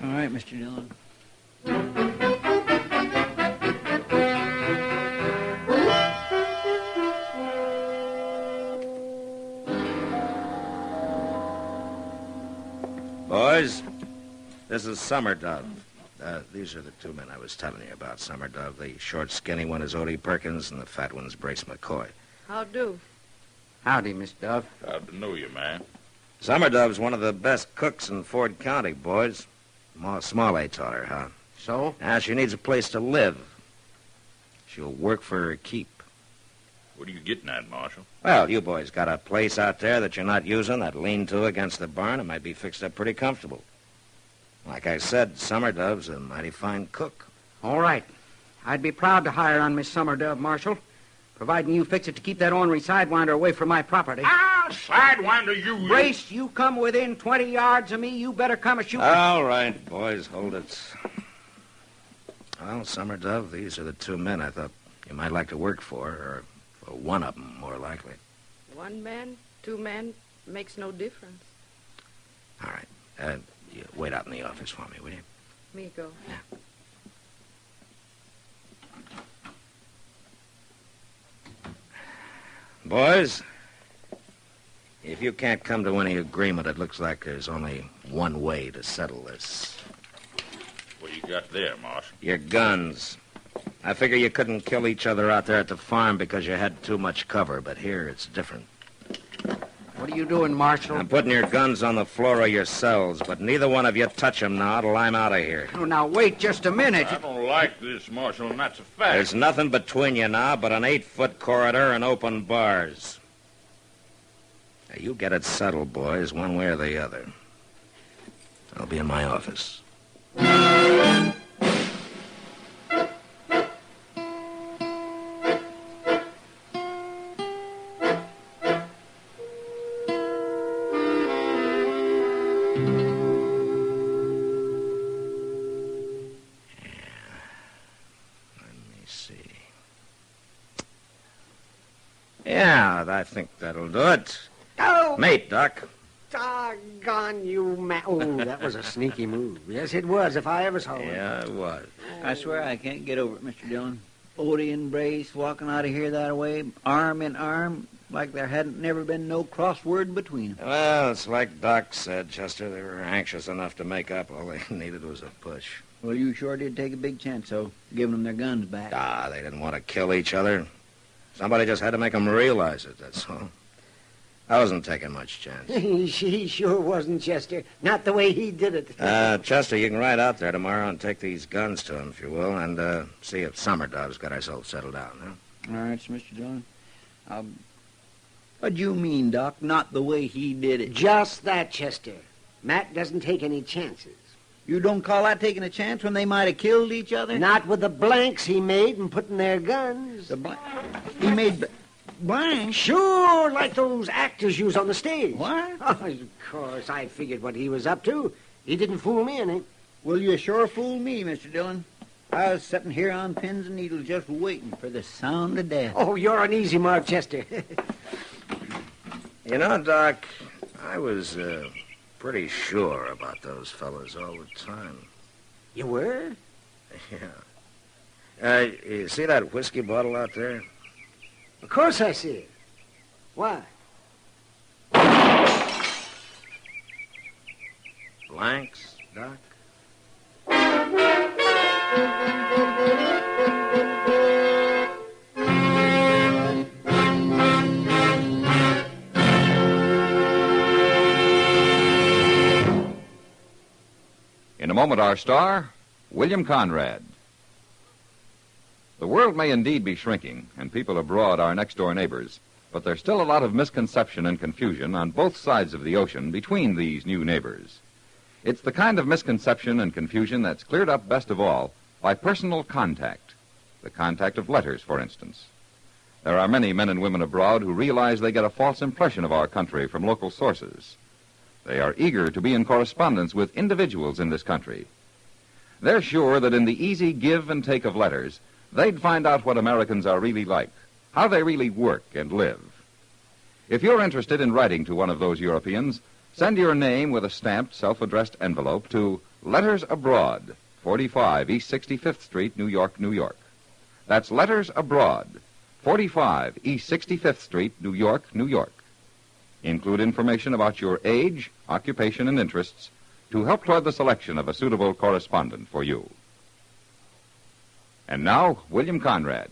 All right, Mr. Dillon. Boys, this is Summer Dove. These are the two men I was telling you about, Summer Dove. The short, skinny one is Odie Perkins, and the fat one's Brace McCoy. How do? Howdy, Miss Dove. Glad to know you, man. Summer Dove's one of the best cooks in Ford County, boys. Ma Smalley taught her how. So? Now, she needs a place to live. She'll work for her keep. What are you getting at, Marshal? Well, you boys got a place out there that you're not using, that lean-to against the barn. It might be fixed up pretty comfortable. Like I said, Summer Dove's a mighty fine cook. All right. I'd be proud to hire on Miss Summer Dove, Marshal, providing you fix it to keep that ornery sidewinder away from my property. Ah, sidewinder, you... Brace, you come within 20 yards of me, you better come a-shooting. All right, boys, hold it. Well, Summer Dove, these are the two men I thought you might like to work for, or one of them, more likely. One man, two men, makes no difference. All right. You wait out in the office for me, will you? Me go. Yeah. Boys, if you can't come to any agreement, it looks like there's only one way to settle this. What you got there, Marshal? Your guns. I figure you couldn't kill each other out there at the farm because you had too much cover, but here it's different. What are you doing, Marshal? I'm putting your guns on the floor of your cells, but neither one of you touch them now till I'm out of here. Oh, now, wait just a minute. I don't like this, Marshal, and that's a fact. There's nothing between you now but an 8-foot corridor and open bars. Now, you get it settled, boys, one way or the other. I'll be in my office. Yeah, I think that'll do it. Oh! Mate, Doc. Doggone you, Oh, that was a sneaky move. Yes, it was, if I ever saw one. Yeah, it was. I swear I can't get over it, Mr. Dillon. Odie and Brace walking out of here that way, arm in arm, like there hadn't never been no crossword between them. Well, it's like Doc said, Chester. They were anxious enough to make up. All they needed was a push. Well, you sure did take a big chance, though, giving them their guns back. They didn't want to kill each other. Somebody just had to make them realize it, that's all. I wasn't taking much chance. He sure wasn't, Chester. Not the way he did it. Chester, you can ride out there tomorrow and take these guns to him, if you will, and see if Summer Dove's got herself settled down, huh? All right, Mr. Dillon. What do you mean, Doc? Not the way he did it. Just that, Chester. Matt doesn't take any chances. You don't call that taking a chance when they might have killed each other? Not with the blanks he made and putting their guns. He made blanks? Sure, like those actors use on the stage. What? Oh, of course, I figured what he was up to. He didn't fool me any. Well, you sure fooled me, Mr. Dillon. I was sitting here on pins and needles just waiting for the sound of death. Oh, you're an easy mark, Chester. You know, Doc, I was pretty sure about those fellas all the time. You were? Yeah. You see that whiskey bottle out there? Of course I see it. Why? Blanks, Doc? In a moment, our star, William Conrad. The world may indeed be shrinking, and people abroad are next-door neighbors, but there's still a lot of misconception and confusion on both sides of the ocean between these new neighbors. It's the kind of misconception and confusion that's cleared up best of all by personal contact, the contact of letters, for instance. There are many men and women abroad who realize they get a false impression of our country from local sources. They are eager to be in correspondence with individuals in this country. They're sure that in the easy give and take of letters, they'd find out what Americans are really like, how they really work and live. If you're interested in writing to one of those Europeans, send your name with a stamped, self-addressed envelope to Letters Abroad, 45 East 65th Street, New York, New York. That's Letters Abroad, 45 East 65th Street, New York, New York. Include information about your age, occupation, and interests to help toward the selection of a suitable correspondent for you. And now, William Conrad.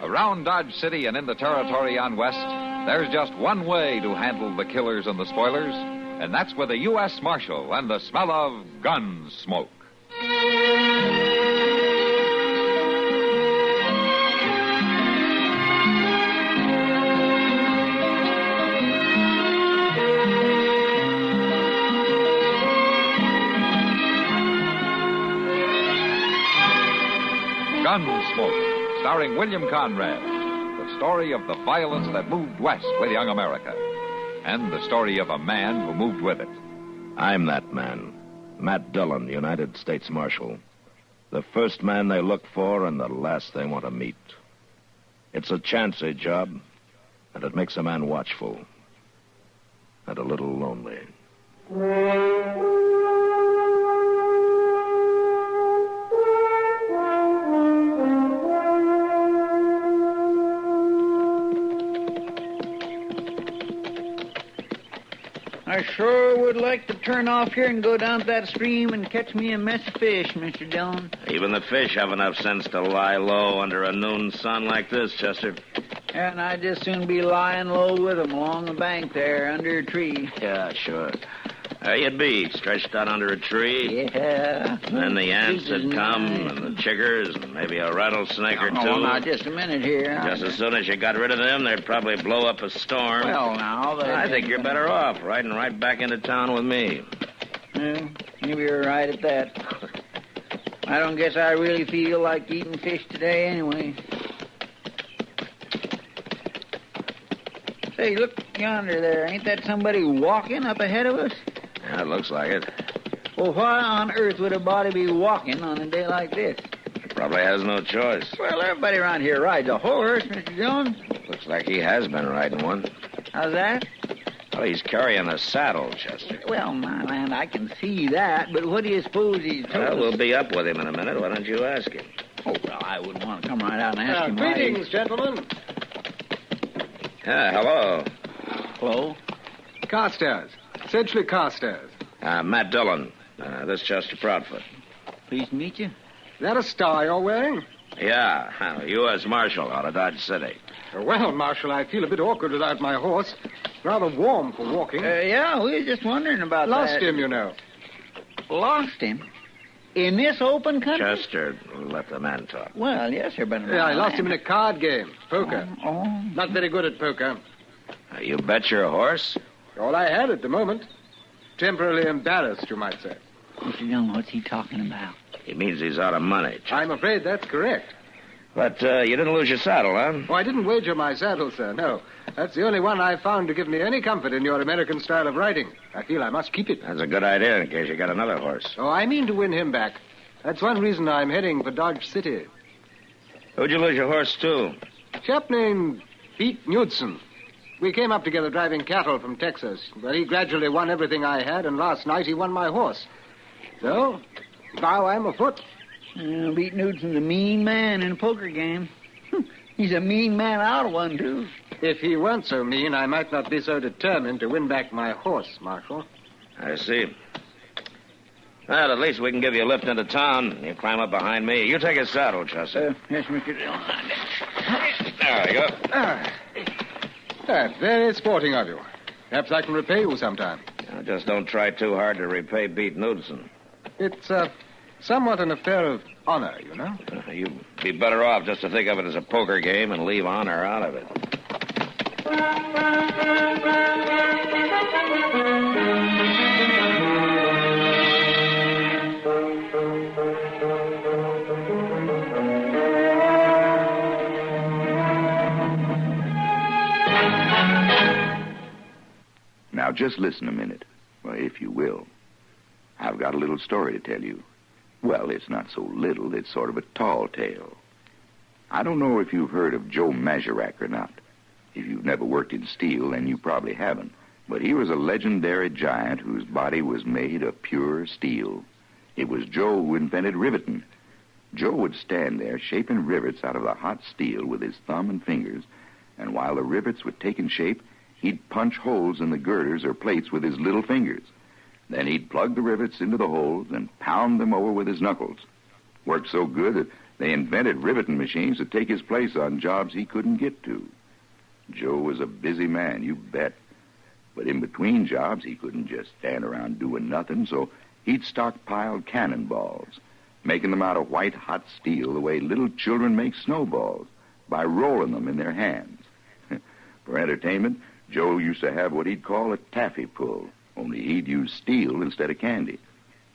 Around Dodge City and in the territory on West, there's just one way to handle the killers and the spoilers, and that's with a U.S. Marshal and the smell of Gunsmoke. Gunsmoke, starring William Conrad, the story of the violence that moved west with young America, and the story of a man who moved with it. I'm that man, Matt Dillon, United States Marshal. The first man they look for and the last they want to meet. It's a chancy job, and it makes a man watchful and a little lonely. sure would like to turn off here and go down to that stream and catch me a mess of fish, Mr. Dillon. Even the fish have enough sense to lie low under a noon sun like this, Chester. And I'd just soon be lying low with 'em along the bank there under a tree. Yeah, sure. There you'd be, stretched out under a tree. Yeah. And then the ants would come, and the chiggers, and maybe a rattlesnake or two. Oh, now, just a minute here. Just as soon as you got rid of them, they'd probably blow up a storm. Well, now, I think you're better off riding right back into town with me. Well, maybe you're right at that. I don't guess I really feel like eating fish today anyway. Say, look yonder there. Ain't that somebody walking up ahead of us? Yeah, it looks like it. Well, why on earth would a body be walking on a day like this? He probably has no choice. Well, everybody around here rides a horse, Mr. Jones. Looks like he has been riding one. How's that? Well, he's carrying a saddle, Chester. Well, my land, I can see that, but what do you suppose he's told Well, us? we'll be up with him in a minute. Why don't you ask him? Oh, well, I wouldn't want to come right out and ask him. Greetings, gentlemen. Yeah, hello. Hello? Carstairs. Sedgley Carstairs. Matt Dillon. This Chester Proudfoot. Pleased to meet you. Is that a star you're wearing? Yeah, U.S. Marshal out of Dodge City. Well, Marshal, I feel a bit awkward without my horse. Rather warm for walking. Yeah, we were just wondering about that. Lost him, you know. Lost him? In this open country? Chester, let the man talk. Well, yes, sir, but... Yeah, I lost him in a card game. Poker. Oh. Not very good at poker. You bet your horse? All I had at the moment. Temporarily embarrassed, you might say. Mr. Dillon, what's he talking about? He means he's out of money. I'm afraid that's correct. But you didn't lose your saddle, huh? Oh, I didn't wager my saddle, sir, no. That's the only one I've found to give me any comfort in your American style of riding. I feel I must keep it. That's a good idea in case you got another horse. Oh, I mean to win him back. That's one reason I'm heading for Dodge City. Who'd you lose your horse to? A chap named Pete Knudsen. We came up together driving cattle from Texas. But he gradually won everything I had, and last night he won my horse. So, now I'm afoot. Pete Knudsen's a mean man in a poker game. He's a mean man out of one, too. If he weren't so mean, I might not be so determined to win back my horse, Marshal. I see. Well, at least we can give you a lift into town. You climb up behind me. You take his saddle, Chester. Yes, Mr. Dillon. There you go. Very sporting of you. Perhaps I can repay you sometime. Now, just don't try too hard to repay Pete Knudsen. It's somewhat an affair of honor, you know. You'd be better off just to think of it as a poker game and leave honor out of it. Now, just listen a minute, well, if you will. I've got a little story to tell you. Well, it's not so little, it's sort of a tall tale. I don't know if you've heard of Joe Mazurak or not. If you've never worked in steel, then you probably haven't. But he was a legendary giant whose body was made of pure steel. It was Joe who invented riveting. Joe would stand there shaping rivets out of the hot steel with his thumb and fingers, and while the rivets were taking shape, he'd punch holes in the girders or plates with his little fingers. Then he'd plug the rivets into the holes and pound them over with his knuckles. Worked so good that they invented riveting machines to take his place on jobs he couldn't get to. Joe was a busy man, you bet. But in between jobs, he couldn't just stand around doing nothing, so he'd stockpile cannonballs, making them out of white, hot steel the way little children make snowballs, by rolling them in their hands. For entertainment, Joe used to have what he'd call a taffy pull, only he'd use steel instead of candy.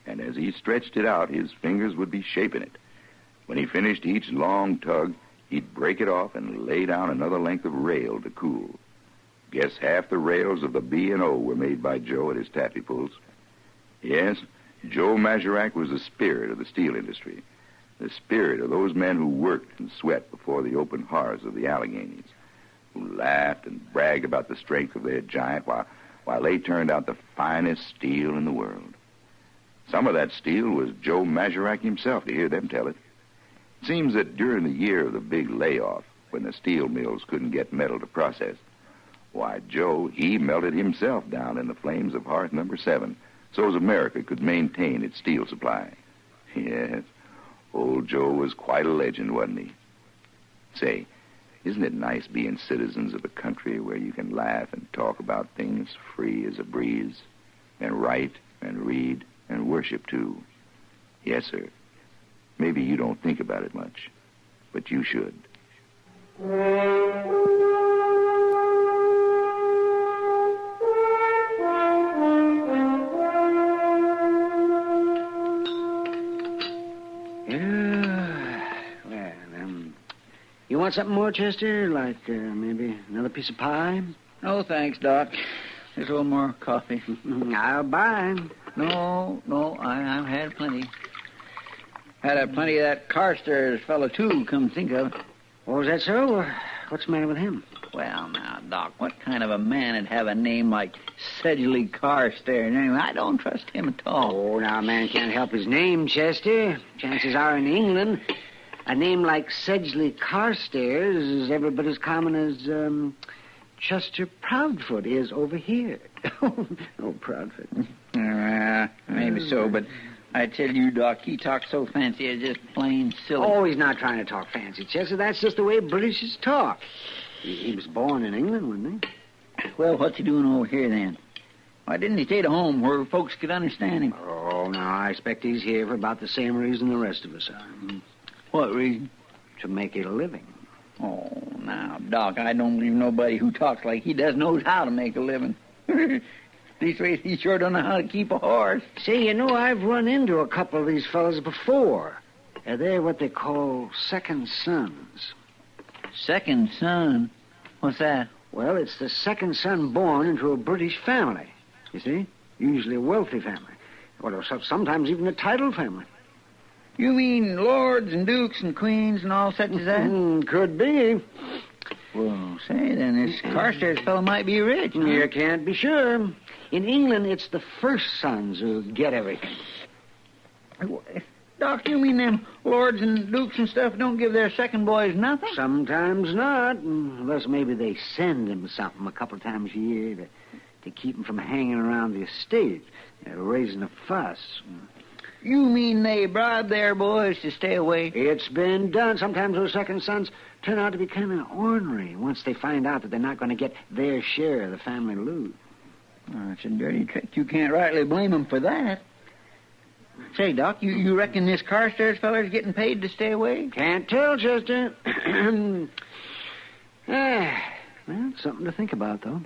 And as he stretched it out, his fingers would be shaping it. When he finished each long tug, he'd break it off and lay down another length of rail to cool. Guess half the rails of the B&O were made by Joe at his taffy pulls. Yes, Joe Mazurak was the spirit of the steel industry, the spirit of those men who worked and sweat before the open horrors of the Alleghenies, who laughed and bragged about the strength of their giant while they turned out the finest steel in the world. Some of that steel was Joe Mazurak himself, to hear them tell it. It seems that during the year of the big layoff, when the steel mills couldn't get metal to process, Why, Joe, he melted himself down in the flames of hearth number 7 so as America could maintain its steel supply. Yes, old Joe was quite a legend, wasn't he? Say, isn't it nice being citizens of a country where you can laugh and talk about things free as a breeze, and write and read and worship, too? Yes, sir. Maybe you don't think about it much, but you should. You want something more, Chester? Like maybe another piece of pie? No, thanks, Doc. Just a little more coffee. I'll buy. No, I've had plenty. Had plenty of that Carstairs fellow, too, come to think of it. Oh, is that so? What's the matter with him? Well, now, Doc, what kind of a man would have a name like Sedgley Carstairs? Anyway, I don't trust him at all. Oh, now, a man can't help his name, Chester. Chances are in England, a name like Sedgley Carstairs is every bit as common as Chester Proudfoot is over here. Oh, Proudfoot. Maybe so, but I tell you, Doc, he talks so fancy, it's just plain silly. Oh, he's not trying to talk fancy, Chester. That's just the way Britishers talk. He was born in England, wasn't he? Well, what's he doing over here, then? Why didn't he stay at home where folks could understand him? Oh, no, I expect he's here for about the same reason the rest of us are. What reason? To make a living. Oh, now, Doc, I don't believe nobody who talks like he does knows how to make a living. These ways, he sure don't know how to keep a horse. See, you know, I've run into a couple of these fellas before. They're what they call second sons. Second son? What's that? Well, it's the second son born into a British family. You see? Usually a wealthy family. Well, sometimes even a titled family. You mean lords and dukes and queens and all such as that? Could be. Well, say, then, this Carstairs fellow might be rich, huh? You can't be sure. In England, it's the first sons who get everything. Doc, you mean them lords and dukes and stuff don't give their second boys nothing? Sometimes not, unless maybe they send them something a couple times a year to keep them from hanging around the estate, raising a fuss. You mean they bribe their boys to stay away? It's been done. Sometimes those second sons turn out to be kind of ornery once they find out that they're not going to get their share of the family loot. Oh, it's a dirty trick. You can't rightly blame them for that. Say, Doc, you reckon this Carstairs feller's getting paid to stay away? Can't tell, Chester. Well, something to think about, though.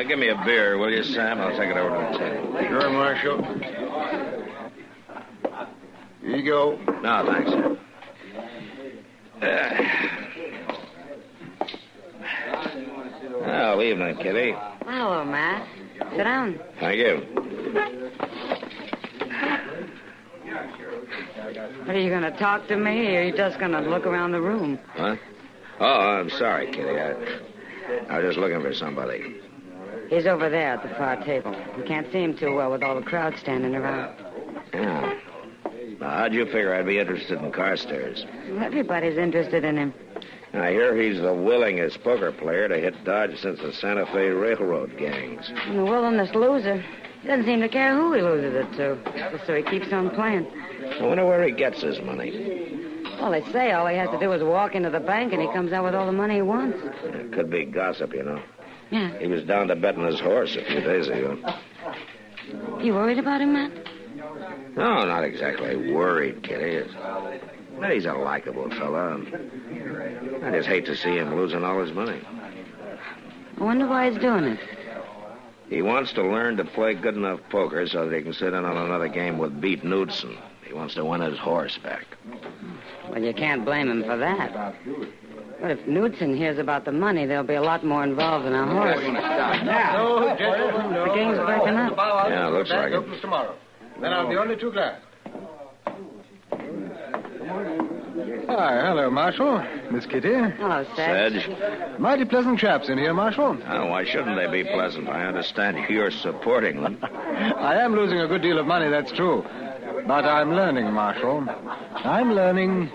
Give me a beer, will you, Sam? I'll take it over to the table. Sure, Marshal. Here you go. No, thanks, Sam. Oh, evening, Kitty. Hello, Matt. Sit down. Thank you. What, are you going to talk to me, or are you just going to look around the room? What? Oh, I'm sorry, Kitty. I was just looking for somebody. He's over there at the far table. You can't see him too well with all the crowd standing around. Yeah. Now, how'd you figure I'd be interested in Carstairs? Well, everybody's interested in him. I hear he's the willingest poker player to hit Dodge since the Santa Fe Railroad gangs. And the willingest loser. He doesn't seem to care who he loses it to. Just so he keeps on playing. I wonder where he gets his money. Well, they say all he has to do is walk into the bank and he comes out with all the money he wants. It could be gossip, you know. Yeah. He was down to betting his horse a few days ago. You worried about him, Matt? No, not exactly worried, Kitty. But he's a likable fella. I just hate to see him losing all his money. I wonder why he's doing it. He wants to learn to play good enough poker so that he can sit in on another game with Beat Knudsen. He wants to win his horse back. Well, you can't blame him for that. But if Knudsen hears about the money, there'll be a lot more involved than a horse. No, gentlemen, no. The game's breaking up. Yeah, looks like it. Opens tomorrow. Then I'll be only too glad. Why, hello, Marshal. Miss Kitty. Hello, Sedge. Mighty pleasant chaps in here, Marshal. Oh, why shouldn't they be pleasant? I understand you're supporting them. I am losing a good deal of money, that's true. But I'm learning, Marshal. I'm learning.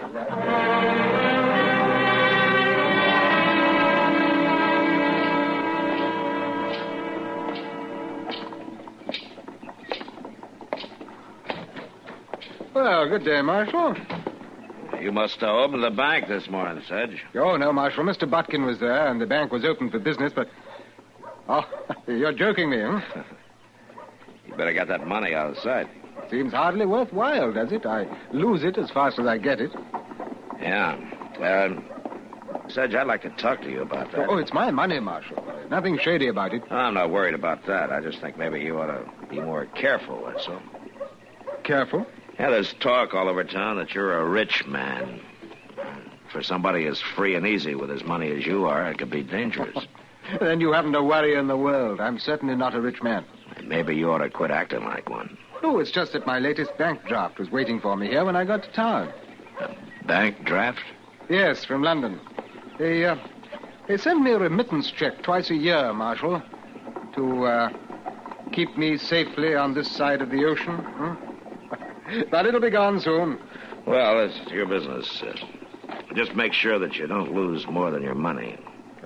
Well, good day, Marshal. You must have opened the bank this morning, Sedge. Oh, no, Marshal. Mr. Botkin was there, and the bank was open for business, but... Oh, you're joking me, huh? You better get that money out of sight. Seems hardly worthwhile, does it? I lose it as fast as I get it. Yeah. Sedge, I'd like to talk to you about that. Oh, it's my money, Marshal. Nothing shady about it. I'm not worried about that. I just think maybe you ought to be more careful, that's all. Careful? Yeah, there's talk all over town that you're a rich man. For somebody as free and easy with his money as you are, it could be dangerous. Then you haven't a worry in the world. I'm certainly not a rich man. Maybe you ought to quit acting like one. Oh, it's just that my latest bank draft was waiting for me here when I got to town. Bank draft? Yes, from London. They send me a remittance check twice a year, Marshal, to keep me safely on this side of the ocean. But it'll be gone soon. Well, it's your business. Just make sure that you don't lose more than your money.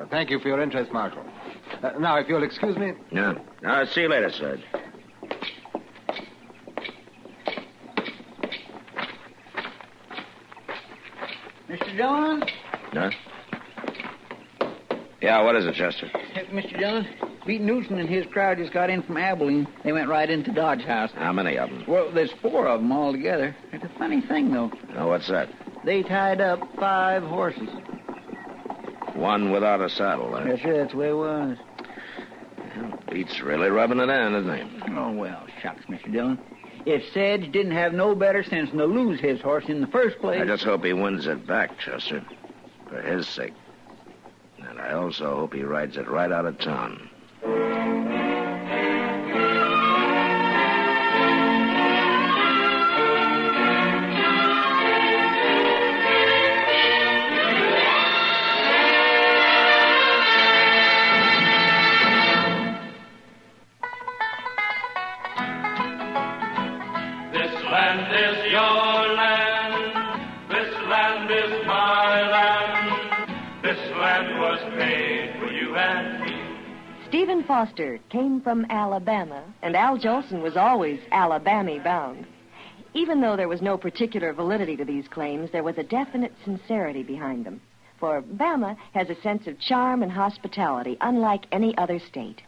Thank you for your interest, Marshal. Now, if you'll excuse me... Yeah. See you later, Sedge. Mr. Dillon? Huh? Yeah, what is it, Chester? Mr. Dillon, Pete Newton and his crowd just got in from Abilene. They went right into Dodge House. How many of them? Well, there's 4 of them all together. It's a funny thing, though. Oh, what's that? They tied up 5 horses. One without a saddle, huh? Yes, sir, that's the way it was. Pete's really rubbing it in, isn't he? Oh, well, shucks, Mr. Dillon. If Sedge didn't have no better sense than to lose his horse in the first place... I just hope he wins it back, Chester. For his sake. And I also hope he rides it right out of town. Stephen Foster came from Alabama, and Al Jolson was always Alabama-bound. Even though there was no particular validity to these claims, there was a definite sincerity behind them. For Bama has a sense of charm and hospitality unlike any other state.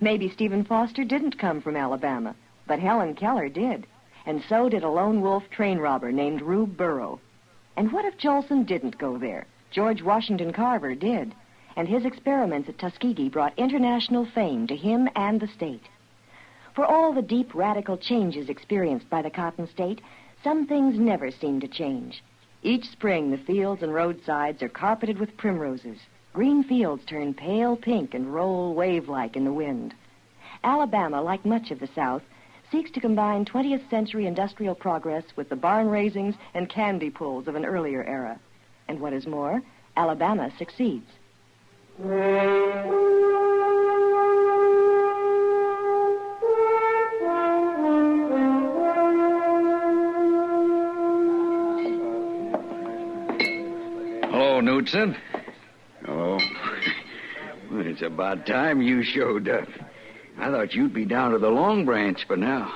Maybe Stephen Foster didn't come from Alabama, but Helen Keller did. And so did a lone wolf train robber named Rube Burrow. And what if Jolson didn't go there? George Washington Carver did. And his experiments at Tuskegee brought international fame to him and the state. For all the deep, radical changes experienced by the Cotton State, some things never seem to change. Each spring, the fields and roadsides are carpeted with primroses. Green fields turn pale pink and roll wave-like in the wind. Alabama, like much of the South, seeks to combine 20th century industrial progress with the barn raisings and candy pulls of an earlier era. And what is more, Alabama succeeds. Hello, Knudsen. Oh, it's about time you showed up. I thought you'd be down to the Long Branch by now.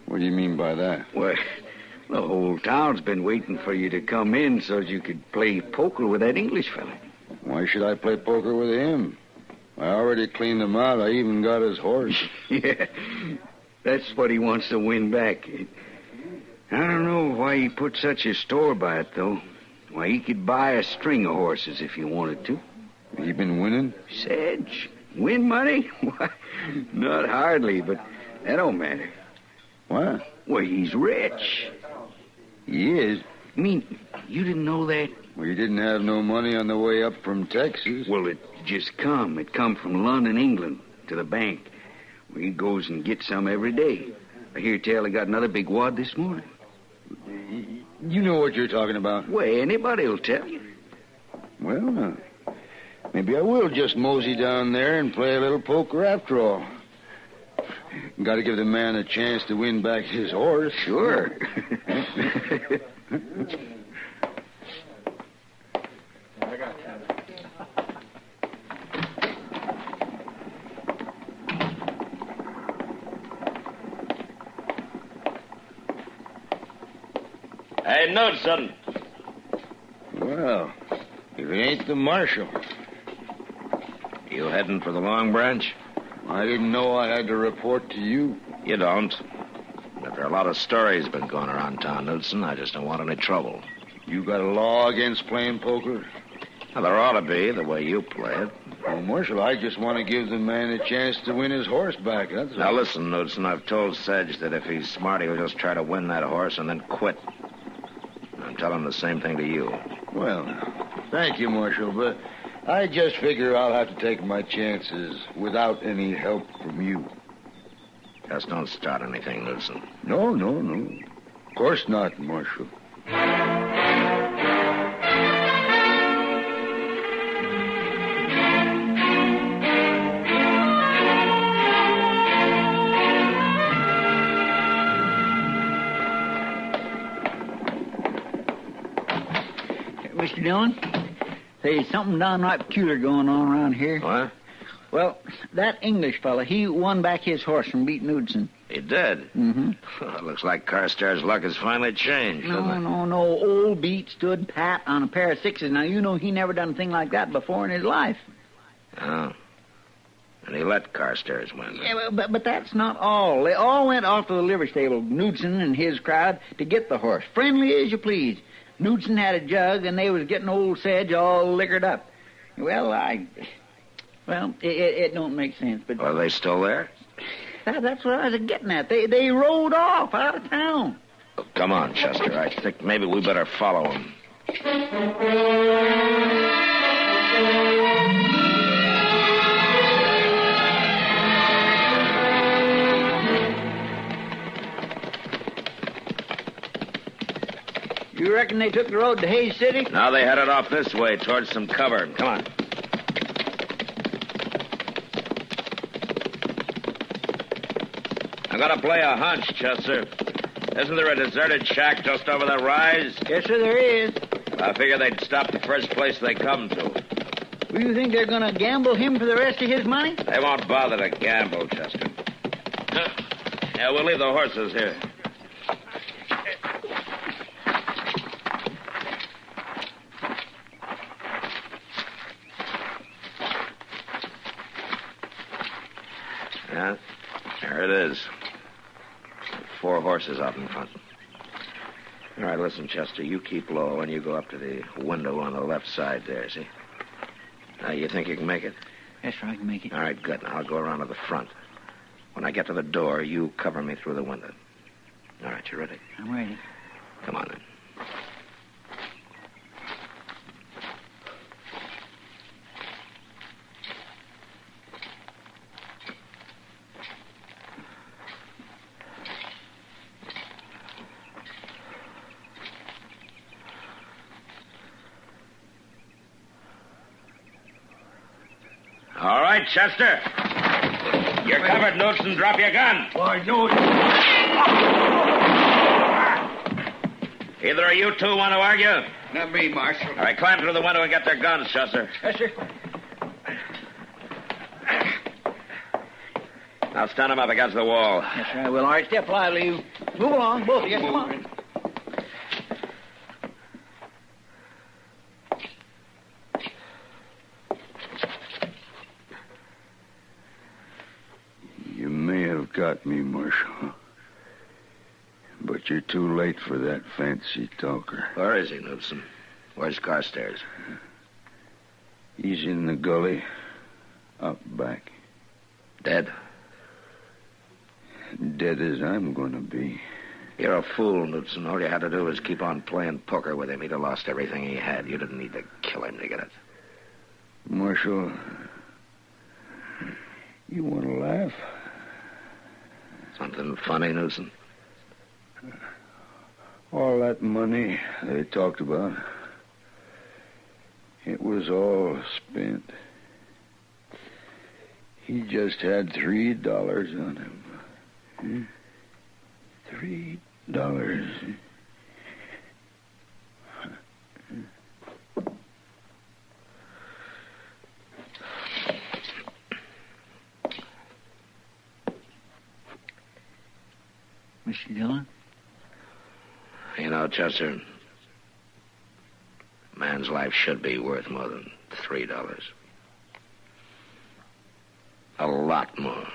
What do you mean by that? Well, the whole town's been waiting for you to come in so you could play poker with that English fella. Why should I play poker with him? I already cleaned him out. I even got his horse. Yeah, that's what he wants to win back. I don't know why he put such a store by it, though. Why, he could buy a string of horses if he wanted to. He been winning? Sedge, win money? Why, not hardly, but that don't matter. What? Well, he's rich. He is? I mean, you didn't know that? Well, you didn't have no money on the way up from Texas. Well, it just come. It come from London, England, to the bank, where he goes and gets some every day. I hear tell he got another big wad this morning. You know what you're talking about. Well, anybody will tell you. Well, maybe I will just mosey down there and play a little poker after all. Got to give the man a chance to win back his horse. Sure. Hey, Knudsen. Well, if it ain't the marshal. You heading for the Long Branch? I didn't know I had to report to you. You don't. But there are a lot of stories been going around town, Knudsen. I just don't want any trouble. You got a law against playing poker? Well, there ought to be, the way you play it. Well, Marshal, I just want to give the man a chance to win his horse back, that's all. Now, listen, Knudsen, I've told Sedge that if he's smart, he'll just try to win that horse and then quit. I'm telling the same thing to you. Well, thank you, Marshal, but I just figure I'll have to take my chances without any help from you. Just don't start anything, Knudsen. No. Of course not, Marshal. Mr. Dillon, there's something downright peculiar going on around here. What? Well, that English fella, he won back his horse from Beat Knudsen. He did? Mm-hmm. Well, it looks like Carstairs' luck has finally changed, doesn't it? No. Old Beat stood pat on a pair of sixes. Now, you know he never done a thing like that before in his life. Oh. And he let Carstairs win. Yeah, but that's not all. They all went off to the livery stable, Knudsen and his crowd, to get the horse. Friendly as you please. Knudsen had a jug, and they was getting old Sedge all liquored up. Well, it don't make sense, but... Are they still there? That's what I was getting at. They rode off out of town. Oh, come on, Chester. I think maybe we better follow him. You reckon they took the road to Hayes City? Now they headed off this way towards some cover. Come on. I'm going to play a hunch, Chester. Isn't there a deserted shack just over the rise? Yes, sir, there is. I figure they'd stop the first place they come to. Well, you think they're going to gamble him for the rest of his money? They won't bother to gamble, Chester. Yeah, we'll leave the horses here. Yeah, there it is. 4 horses out in front. All right, listen, Chester, you keep low and you go up to the window on the left side there, see? Now, you think you can make it? Yes, sir, I can make it. All right, good. Now, I'll go around to the front. When I get to the door, you cover me through the window. All right, you ready? I'm ready. Come on, then. All right, Chester. You're covered, Knudsen. Drop your gun. Why, no. Either of you two want to argue? Not me, Marshal. All right, climb through the window and get their guns, Chester. Yes, sir. Now stand them up against the wall. Yes, sir, I will. All right, step lively. You move along, both of you. Come on. You may have got me, Marshal. But you're too late for that fancy talker. Where is he, Knudsen? Where's Carstairs? He's in the gully, up back. Dead? Dead as I'm going to be. You're a fool, Knudsen. All you had to do was keep on playing poker with him. He'd have lost everything he had. You didn't need to kill him to get it. Marshal, you want to laugh? Something funny, Knudsen? All that money they talked about, it was all spent. He just had $3 on him. $3. Mr. Dillon? You know, Chester, a man's life should be worth more than $3. A lot more.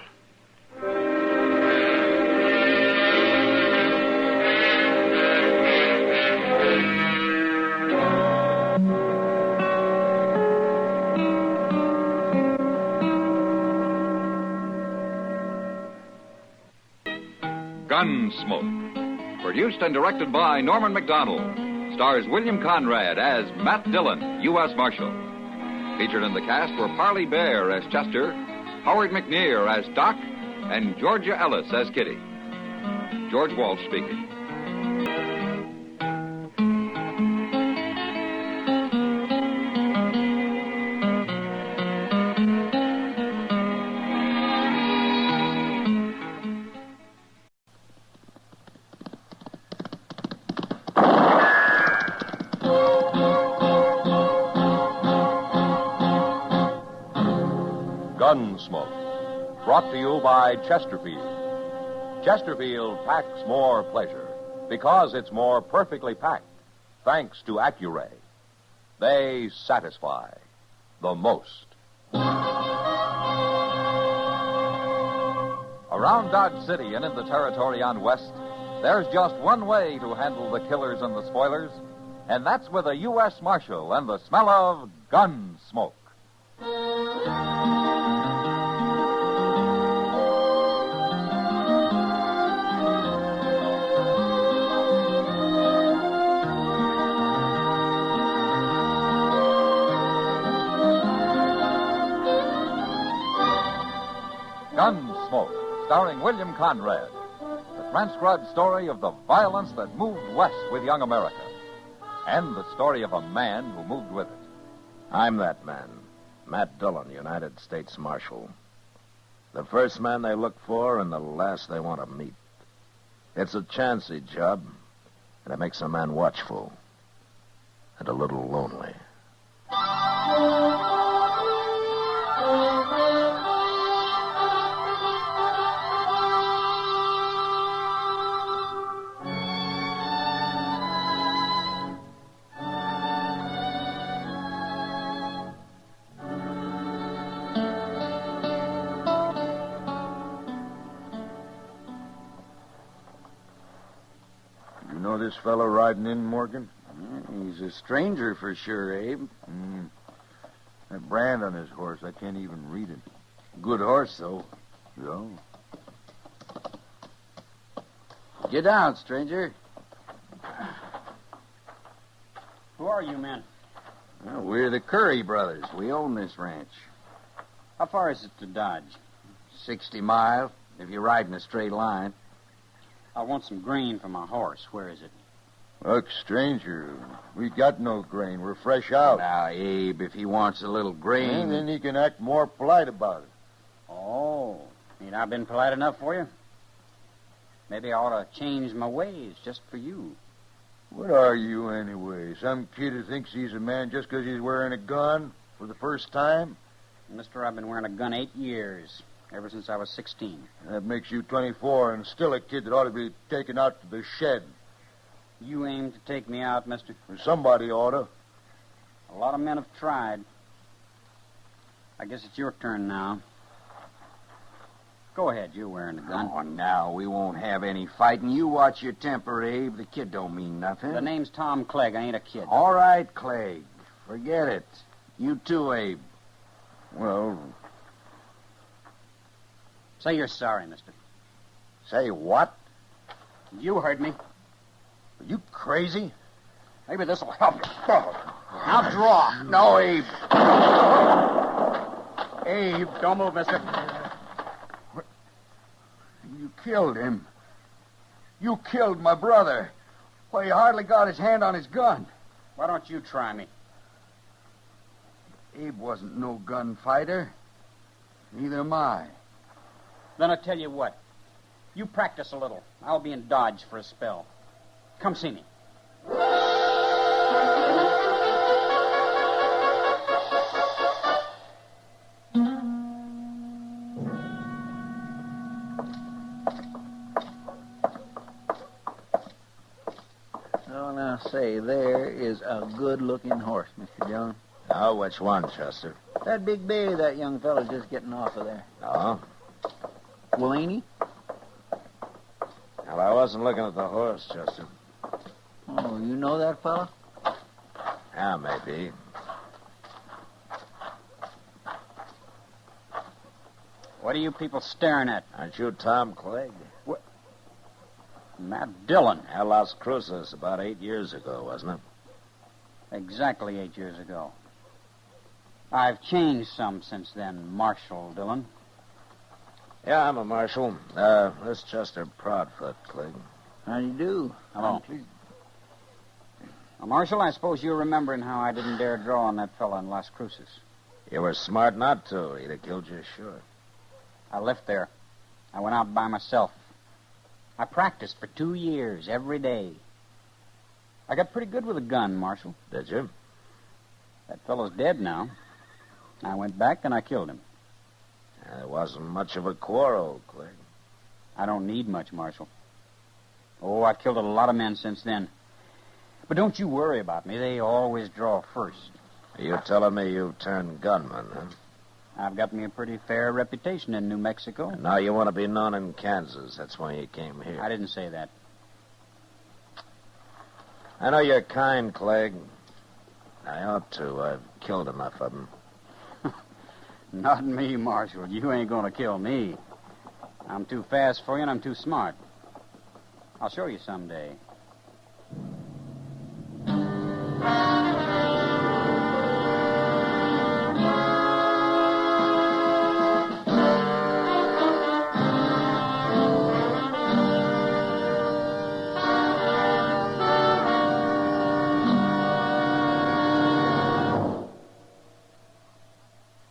Gunsmoke. Produced and directed by Norman McDonald. Stars William Conrad as Matt Dillon, U.S. Marshal. Featured in the cast were Parley Bear as Chester, Howard McNear as Doc, and Georgia Ellis as Kitty. George Walsh speaking. Gunsmoke, brought to you by Chesterfield. Chesterfield packs more pleasure because it's more perfectly packed, thanks to Accuray. They satisfy the most. Around Dodge City and in the territory on West, there's just one way to handle the killers and the spoilers, and that's with a U.S. Marshal and the smell of Gunsmoke. Gunsmoke, starring William Conrad. The transcribed story of the violence that moved west with young America. And the story of a man who moved with it. I'm that man, Matt Dillon, United States Marshal. The first man they look for and the last they want to meet. It's a chancy job, and it makes a man watchful and a little lonely. You know this fellow riding in, Morgan? He's a stranger for sure, Abe. That brand on his horse, I can't even read it. Good horse, though. Yeah. Get down, stranger. Who are you men? Well, we're the Curry brothers. We own this ranch. How far is it to Dodge? 60 miles, if you ride in a straight line. I want some grain for my horse. Where is it? Look, stranger, we got no grain. We're fresh out. Now, Abe, if he wants a little grain... And then he can act more polite about it. Oh, ain't I been polite enough for you? Maybe I ought to change my ways just for you. What are you, anyway? Some kid who thinks he's a man just because he's wearing a gun for the first time? Mister, I've been wearing a gun 8 years, ever since I was 16. That makes you 24 and still a kid that ought to be taken out to the shed. You aim to take me out, mister? Or somebody ought to. A lot of men have tried. I guess it's your turn now. Go ahead, you're wearing the gun. Oh, now, we won't have any fighting. You watch your temper, Abe. The kid don't mean nothing. The name's Tom Clegg. I ain't a kid. All right, Clegg. Forget it. You too, Abe. Well... Say you're sorry, mister. Say what? You heard me. Are you crazy? Maybe this'll help you. Now draw. No, Abe. Abe, don't move, mister. You killed him. You killed my brother. Well, he hardly got his hand on his gun. Why don't you try me? Abe wasn't no gunfighter. Neither am I. Then I'll tell you what. You practice a little. I'll be in Dodge for a spell. Come see me. Oh, now, say, there is a good-looking horse, Mr. Dillon. Oh, which one, Chester? That big bay that young fellow's just getting off of there. Oh? Well, ain't he? Well, I wasn't looking at the horse, Chester. Oh, you know that fellow? Yeah, maybe. What are you people staring at? Aren't you Tom Clegg? What? Matt Dillon. At Las Cruces about 8 years ago, wasn't it? Exactly 8 years ago. I've changed some since then, Marshal Dillon. Yeah, I'm a marshal. This Chester Proudfoot, Clegg. How do you do? Hello. Now, Marshal, I suppose you're remembering how I didn't dare draw on that fellow in Las Cruces. You were smart not to. He'd have killed you, sure. I left there. I went out by myself. I practiced for 2 years, every day. I got pretty good with a gun, Marshal. Did you? That fellow's dead now. I went back and I killed him. It wasn't much of a quarrel, Clegg. I don't need much, Marshal. Oh, I've killed a lot of men since then. But don't you worry about me. They always draw first. Are you telling me you've turned gunman, huh? I've got me a pretty fair reputation in New Mexico. And now you want to be known in Kansas. That's why you came here. I didn't say that. I know you're kind, Clegg. I ought to. I've killed enough of them. Not me, Marshal. You ain't going to kill me. I'm too fast for you and I'm too smart. I'll show you someday.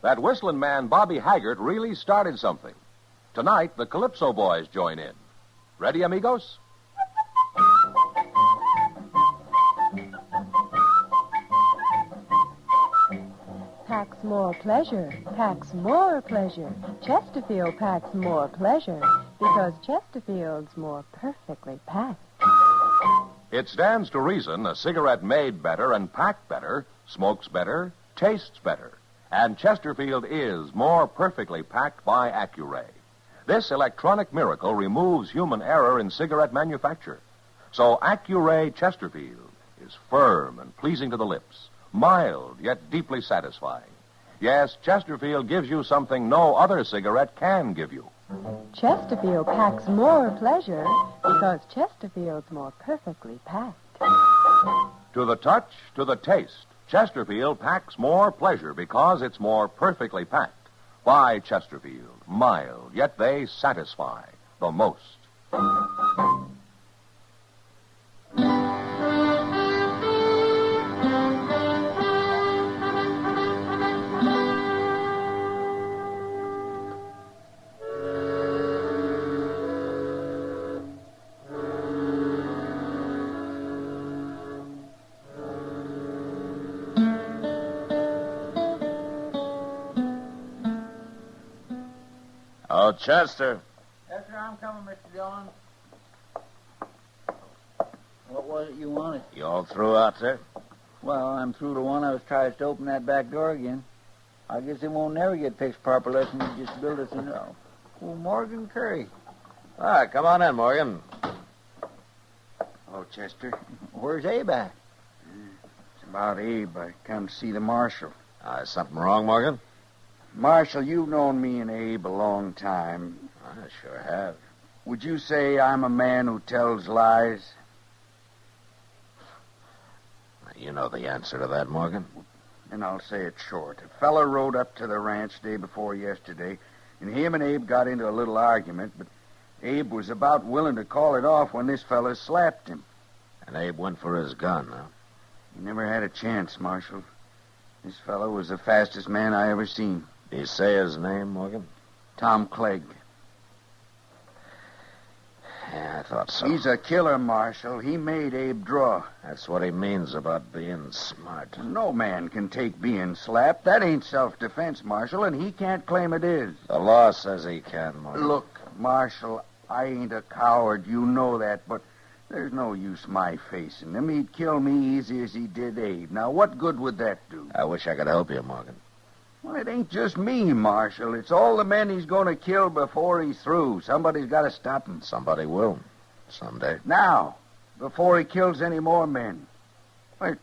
That whistling man, Bobby Haggart, really started something. Tonight, the Calypso Boys join in. Ready, amigos? Packs more pleasure, packs more pleasure. Chesterfield packs more pleasure because Chesterfield's more perfectly packed. It stands to reason a cigarette made better and packed better, smokes better, tastes better. And Chesterfield is more perfectly packed by Accuray. This electronic miracle removes human error in cigarette manufacture. So Accuray Chesterfield is firm and pleasing to the lips, mild yet deeply satisfying. Yes, Chesterfield gives you something no other cigarette can give you. Chesterfield packs more pleasure because Chesterfield's more perfectly packed. To the touch, to the taste, Chesterfield packs more pleasure because it's more perfectly packed. By Chesterfield, mild, yet they satisfy the most. Oh, Chester. Yes, sir, I'm coming, Mr. Dillon. What was it you wanted? You all through out there? Well, I'm through to one. I was trying to open that back door again. I guess it won't never get fixed properly unless you just build us a new... Oh, Morgan Curry. All right, come on in, Morgan. Oh, Chester. Where's Abe at? It's about Abe. I come to see the marshal. Is something wrong, Morgan? Marshal, you've known me and Abe a long time. I sure have. Would you say I'm a man who tells lies? You know the answer to that, Morgan. And I'll say it short. A fella rode up to the ranch day before yesterday, and him and Abe got into a little argument, but Abe was about willing to call it off when this fella slapped him. And Abe went for his gun, huh? He never had a chance, Marshal. This fellow was the fastest man I ever seen. Did he say his name, Morgan? Tom Clegg. Yeah, I thought so. He's a killer, Marshal. He made Abe draw. That's what he means about being smart. No man can take being slapped. That ain't self-defense, Marshal, and he can't claim it is. The law says he can, Morgan. Look, Marshal, I ain't a coward. You know that, but there's no use my facing him. He'd kill me easy as he did Abe. Now, what good would that do? I wish I could help you, Morgan. Well, it ain't just me, Marshal. It's all the men he's going to kill before he's through. Somebody's got to stop him. Somebody will. Someday. Now, before he kills any more men. Well,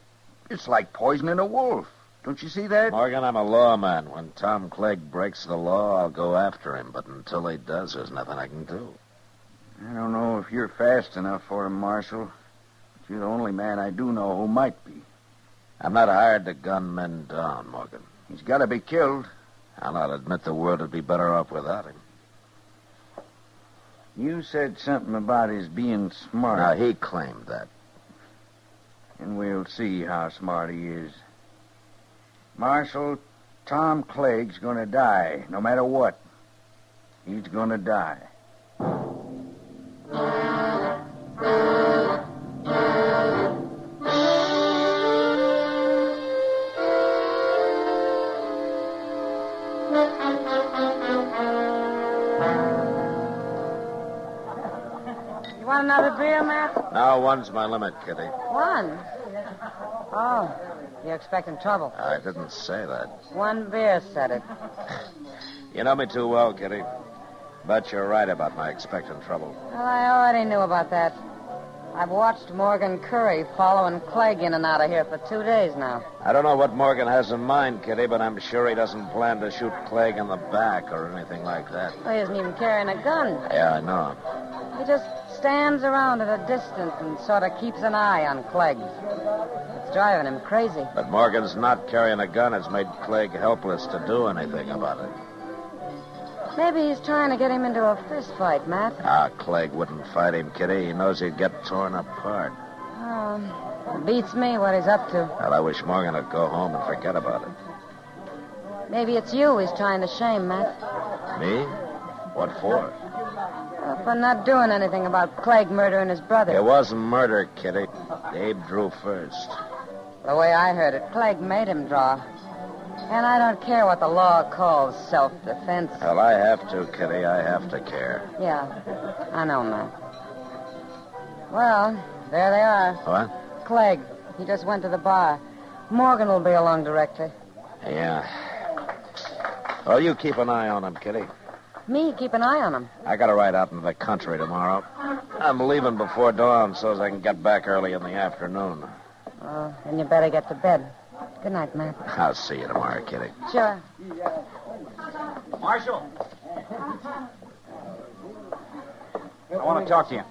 it's like poisoning a wolf. Don't you see that? Morgan, I'm a lawman. When Tom Clegg breaks the law, I'll go after him. But until he does, there's nothing I can do. I don't know if you're fast enough for him, Marshal. But you're the only man I do know who might be. I'm not hired to gun men down, Morgan. He's got to be killed. I'll admit the world would be better off without him. You said something about his being smart. Now, he claimed that. And we'll see how smart he is. Marshal, Tom Clegg's going to die, no matter what. He's going to die. You want another beer, Matt? No, one's my limit, Kitty. One? Oh, you're expecting trouble. I didn't say that. One beer said it. You know me too well, Kitty. But you're right about my expecting trouble. Well, I already knew about that. I've watched Morgan Curry following Clegg in and out of here for 2 days now. I don't know what Morgan has in mind, Kitty, but I'm sure he doesn't plan to shoot Clegg in the back or anything like that. Well, he isn't even carrying a gun. Yeah, I know. He just stands around at a distance and sort of keeps an eye on Clegg. It's driving him crazy. But Morgan's not carrying a gun has made Clegg helpless to do anything about it. Maybe he's trying to get him into a fist fight, Matt. Clegg wouldn't fight him, Kitty. He knows he'd get torn apart. It beats me what he's up to. Well, I wish Morgan would go home and forget about it. Maybe it's you he's trying to shame, Matt. Me? What for? For not doing anything about Clegg murdering his brother. It wasn't murder, Kitty. Abe drew first. The way I heard it, Clegg made him draw. And I don't care what the law calls self-defense. Well, I have to, Kitty. I have to care. Yeah, I know, Matt. Well, there they are. What? Clegg. He just went to the bar. Morgan will be along directly. Yeah. Well, you keep an eye on him, Kitty. Me, keep an eye on him. I got to ride out into the country tomorrow. I'm leaving before dawn so as I can get back early in the afternoon. Oh, then you better get to bed. Good night, Matt. I'll see you tomorrow, Kitty. Sure. Marshal. I want to talk to you.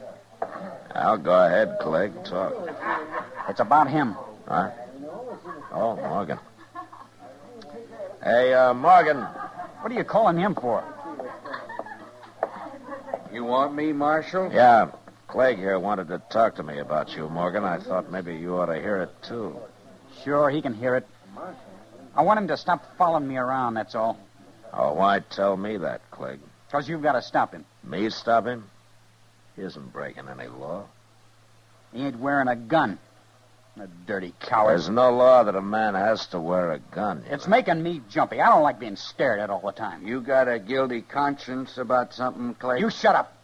I'll go ahead, Clegg. Talk. It's about him. Huh? Oh, Morgan. Hey, Morgan. What are you calling him for? You want me, Marshal? Yeah. Clegg here wanted to talk to me about you, Morgan. I thought maybe you ought to hear it, too. Sure, he can hear it. I want him to stop following me around, that's all. Oh, why tell me that, Clegg? Because you've got to stop him. Me stop him? He isn't breaking any law. He ain't wearing a gun. A dirty coward. There's no law that a man has to wear a gun. It's making me jumpy. I don't like being stared at all the time. You got a guilty conscience about something, Clegg? You shut up.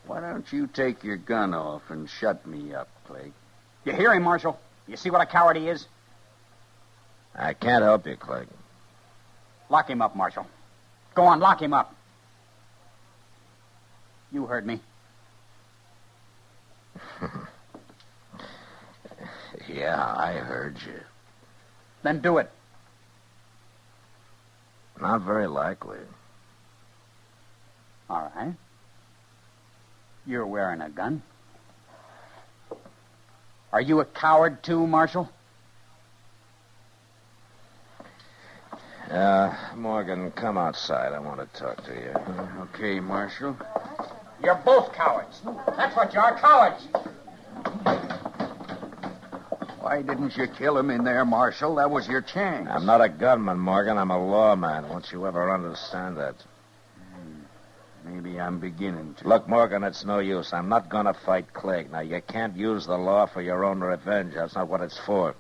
Why don't you take your gun off and shut me up, Clegg? You hear him, Marshal? You see what a coward he is? I can't help you, Clegg. Lock him up, Marshal. Go on, lock him up. You heard me. Yeah, I heard you. Then do it. Not very likely. All right. You're wearing a gun. Are you a coward, too, Marshal? Morgan, come outside. I want to talk to you. Okay, Marshal. You're both cowards. That's what you are, cowards. Why didn't you kill him in there, Marshal? That was your chance. I'm not a gunman, Morgan. I'm a lawman. Won't you ever understand that? Maybe I'm beginning to. Look, Morgan, it's no use. I'm not going to fight Clegg. Now, you can't use the law for your own revenge. That's not what it's for.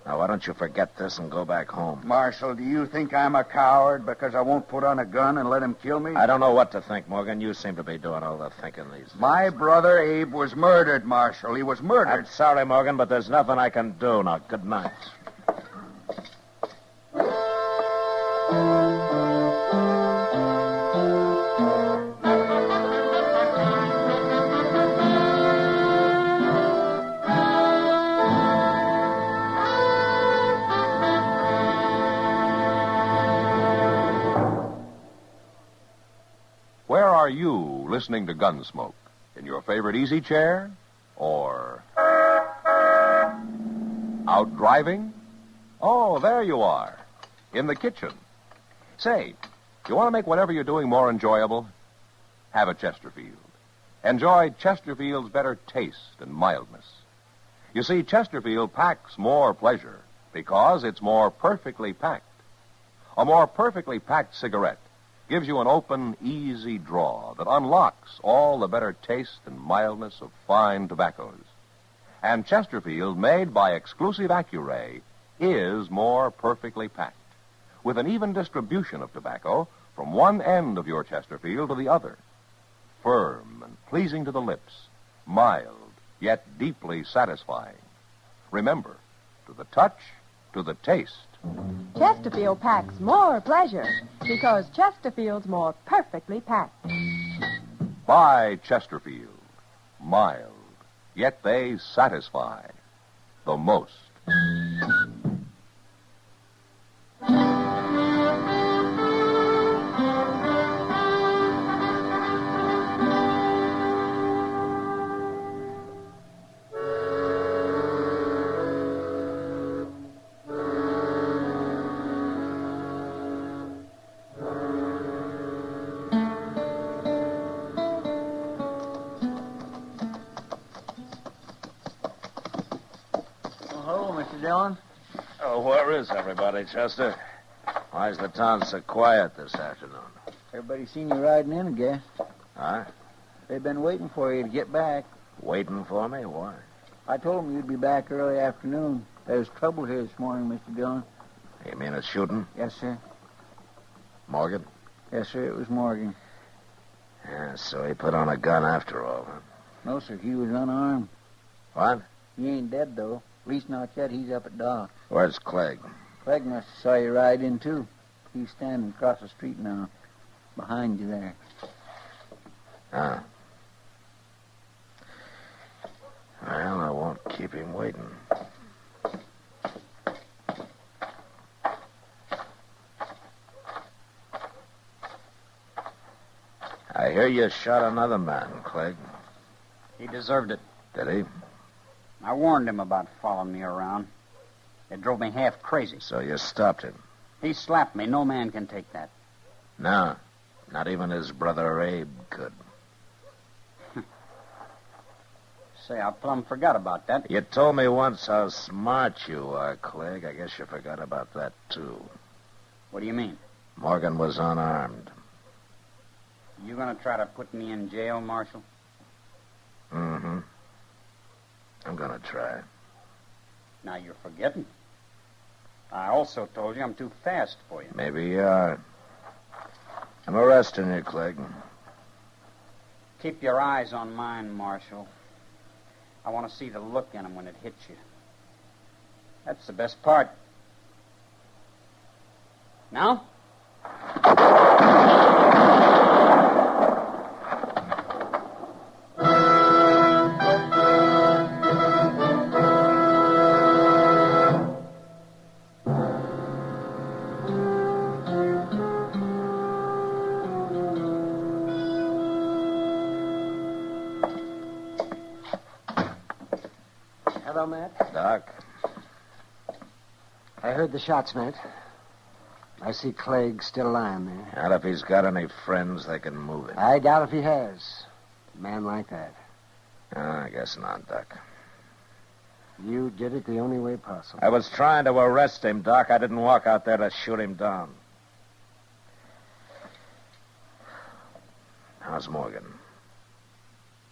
Now, why don't you forget this and go back home? Marshal, do you think I'm a coward because I won't put on a gun and let him kill me? I don't know what to think, Morgan. You seem to be doing all the thinking these days. My brother Abe was murdered, Marshal. He was murdered. I'm sorry, Morgan, but there's nothing I can do. Now, good night. Where are you listening to Gunsmoke? In your favorite easy chair? Or out driving? Oh, there you are. In the kitchen. Say, you want to make whatever you're doing more enjoyable? Have a Chesterfield. Enjoy Chesterfield's better taste and mildness. You see, Chesterfield packs more pleasure because it's more perfectly packed. A more perfectly packed cigarette gives you an open, easy draw that unlocks all the better taste and mildness of fine tobaccos. And Chesterfield, made by exclusive Accuray, is more perfectly packed, with an even distribution of tobacco from one end of your Chesterfield to the other. Firm and pleasing to the lips, mild, yet deeply satisfying. Remember, to the touch, to the taste. Chesterfield packs more pleasure because Chesterfield's more perfectly packed. Buy Chesterfield. Mild, yet they satisfy the most. Dillon? Oh, where is everybody, Chester? Why's the town so quiet this afternoon? Everybody seen you riding in, I guess. Huh? They've been waiting for you to get back. Waiting for me? Why? I told them you'd be back early afternoon. There's trouble here this morning, Mr. Dillon. You mean a shooting? Yes, sir. Morgan? Yes, sir, it was Morgan. Yeah, so he put on a gun after all, huh? No, sir, he was unarmed. What? He ain't dead, though. At least not yet. He's up at dock. Where's Clegg? Clegg must have saw you ride in, too. He's standing across the street now. Behind you there. Ah. Well, I won't keep him waiting. I hear you shot another man, Clegg. He deserved it. Did he? I warned him about following me around. It drove me half crazy. So you stopped him? He slapped me. No man can take that. No, not even his brother Abe could. Say, I plumb forgot about that. You told me once how smart you are, Clegg. I guess you forgot about that, too. What do you mean? Morgan was unarmed. You gonna try to put me in jail, Marshal? Mm-hmm. I'm gonna try. Now you're forgetting. I also told you I'm too fast for you. Maybe you are. I'm arresting you, Clegg. Keep your eyes on mine, Marshal. I want to see the look in them when it hits you. That's the best part. Now? Hello, Matt. Doc. I heard the shots, Matt. I see Clegg still lying there. And if he's got any friends, they can move him. I doubt if he has. A man like that. I guess not, Doc. You did it the only way possible. I was trying to arrest him, Doc. I didn't walk out there to shoot him down. How's Morgan?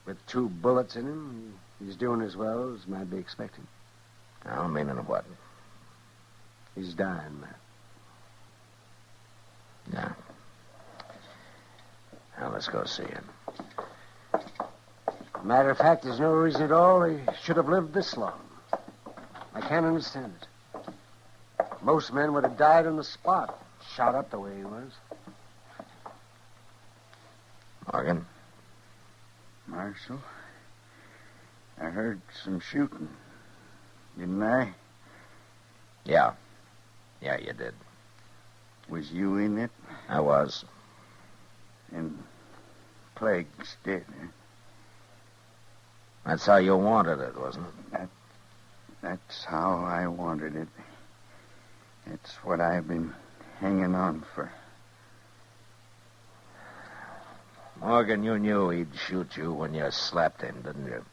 With 2 bullets in him, he's doing as well as might be expected. I mean in what? He's dying, Matt. Yeah. Now, let's go see him. Matter of fact, there's no reason at all he should have lived this long. I can't understand it. Most men would have died on the spot, shot up the way he was. Morgan? Marshal, I heard some shooting. Didn't I? Yeah. Yeah, you did. Was you in it? I was. And Plague's dead, huh? That's how you wanted it, wasn't it? That's how I wanted it. It's what I've been hanging on for. Morgan, you knew he'd shoot you when you slapped him, didn't you?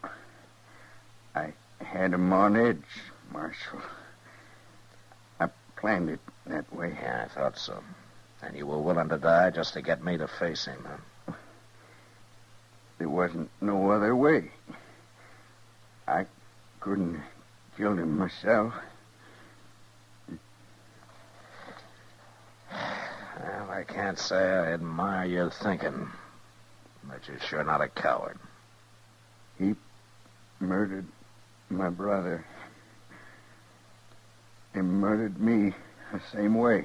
I had him on edge, Marshal. I planned it that way. Yeah, I thought so. And you were willing to die just to get me to face him, huh? There wasn't no other way. I couldn't have killed him myself. Well, I can't say I admire your thinking. But you're sure not a coward. He murdered my brother. He murdered me the same way.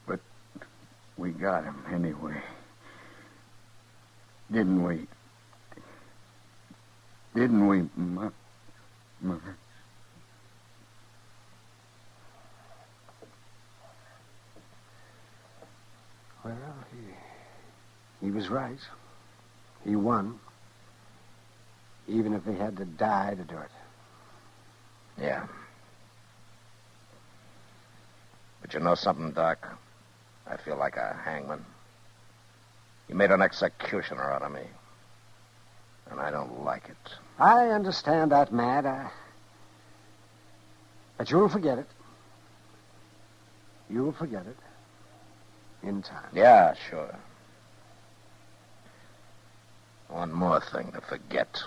But we got him anyway. Didn't we? Didn't we, Mother? Well, he was right. He won. Even if he had to die to do it. Yeah. But you know something, Doc? I feel like a hangman. You made an executioner out of me. And I don't like it. I understand that, Matt. But you'll forget it. You'll forget it. In time. Yeah, sure. One more thing to forget.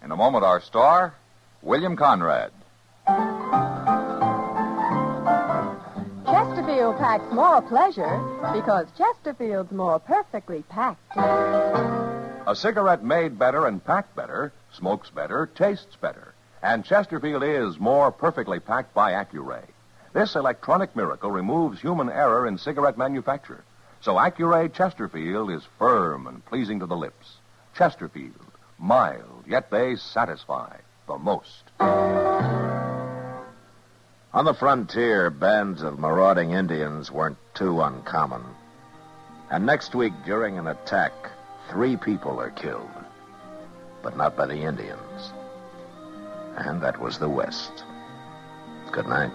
In a moment, our star, William Conrad. Chesterfield packs more pleasure because Chesterfield's more perfectly packed. A cigarette made better and packed better, smokes better, tastes better. And Chesterfield is more perfectly packed by Accuray. This electronic miracle removes human error in cigarette manufacture. So Accuray Chesterfield is firm and pleasing to the lips. Chesterfield, mild, yet they satisfy the most. On the frontier, bands of marauding Indians weren't too uncommon. And next week, during an attack, 3 people are killed. But not by the Indians. And that was the West. Good night.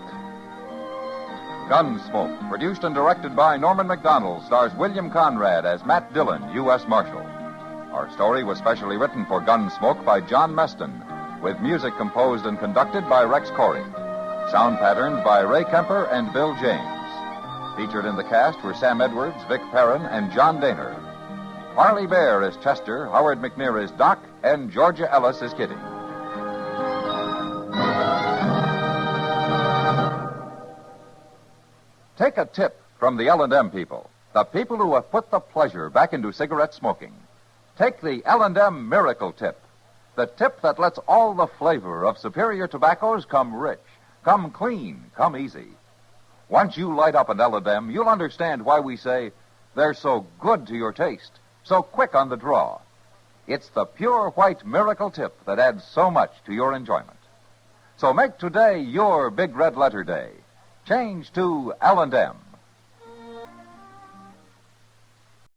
Gunsmoke, produced and directed by Norman MacDonald, stars William Conrad as Matt Dillon, U.S. Marshal. Our story was specially written for Gunsmoke by John Meston, with music composed and conducted by Rex Corey. Sound patterns by Ray Kemper and Bill James. Featured in the cast were Sam Edwards, Vic Perrin, and John Daner. Harley Bear is Chester, Howard McNear is Doc, and Georgia Ellis is Kitty. Take a tip from the L&M people, the people who have put the pleasure back into cigarette smoking. Take the L&M Miracle Tip, the tip that lets all the flavor of superior tobaccos come rich, come clean, come easy. Once you light up an L&M, you'll understand why we say they're so good to your taste, so quick on the draw. It's the pure white Miracle Tip that adds so much to your enjoyment. So make today your big red letter day. change to L&M.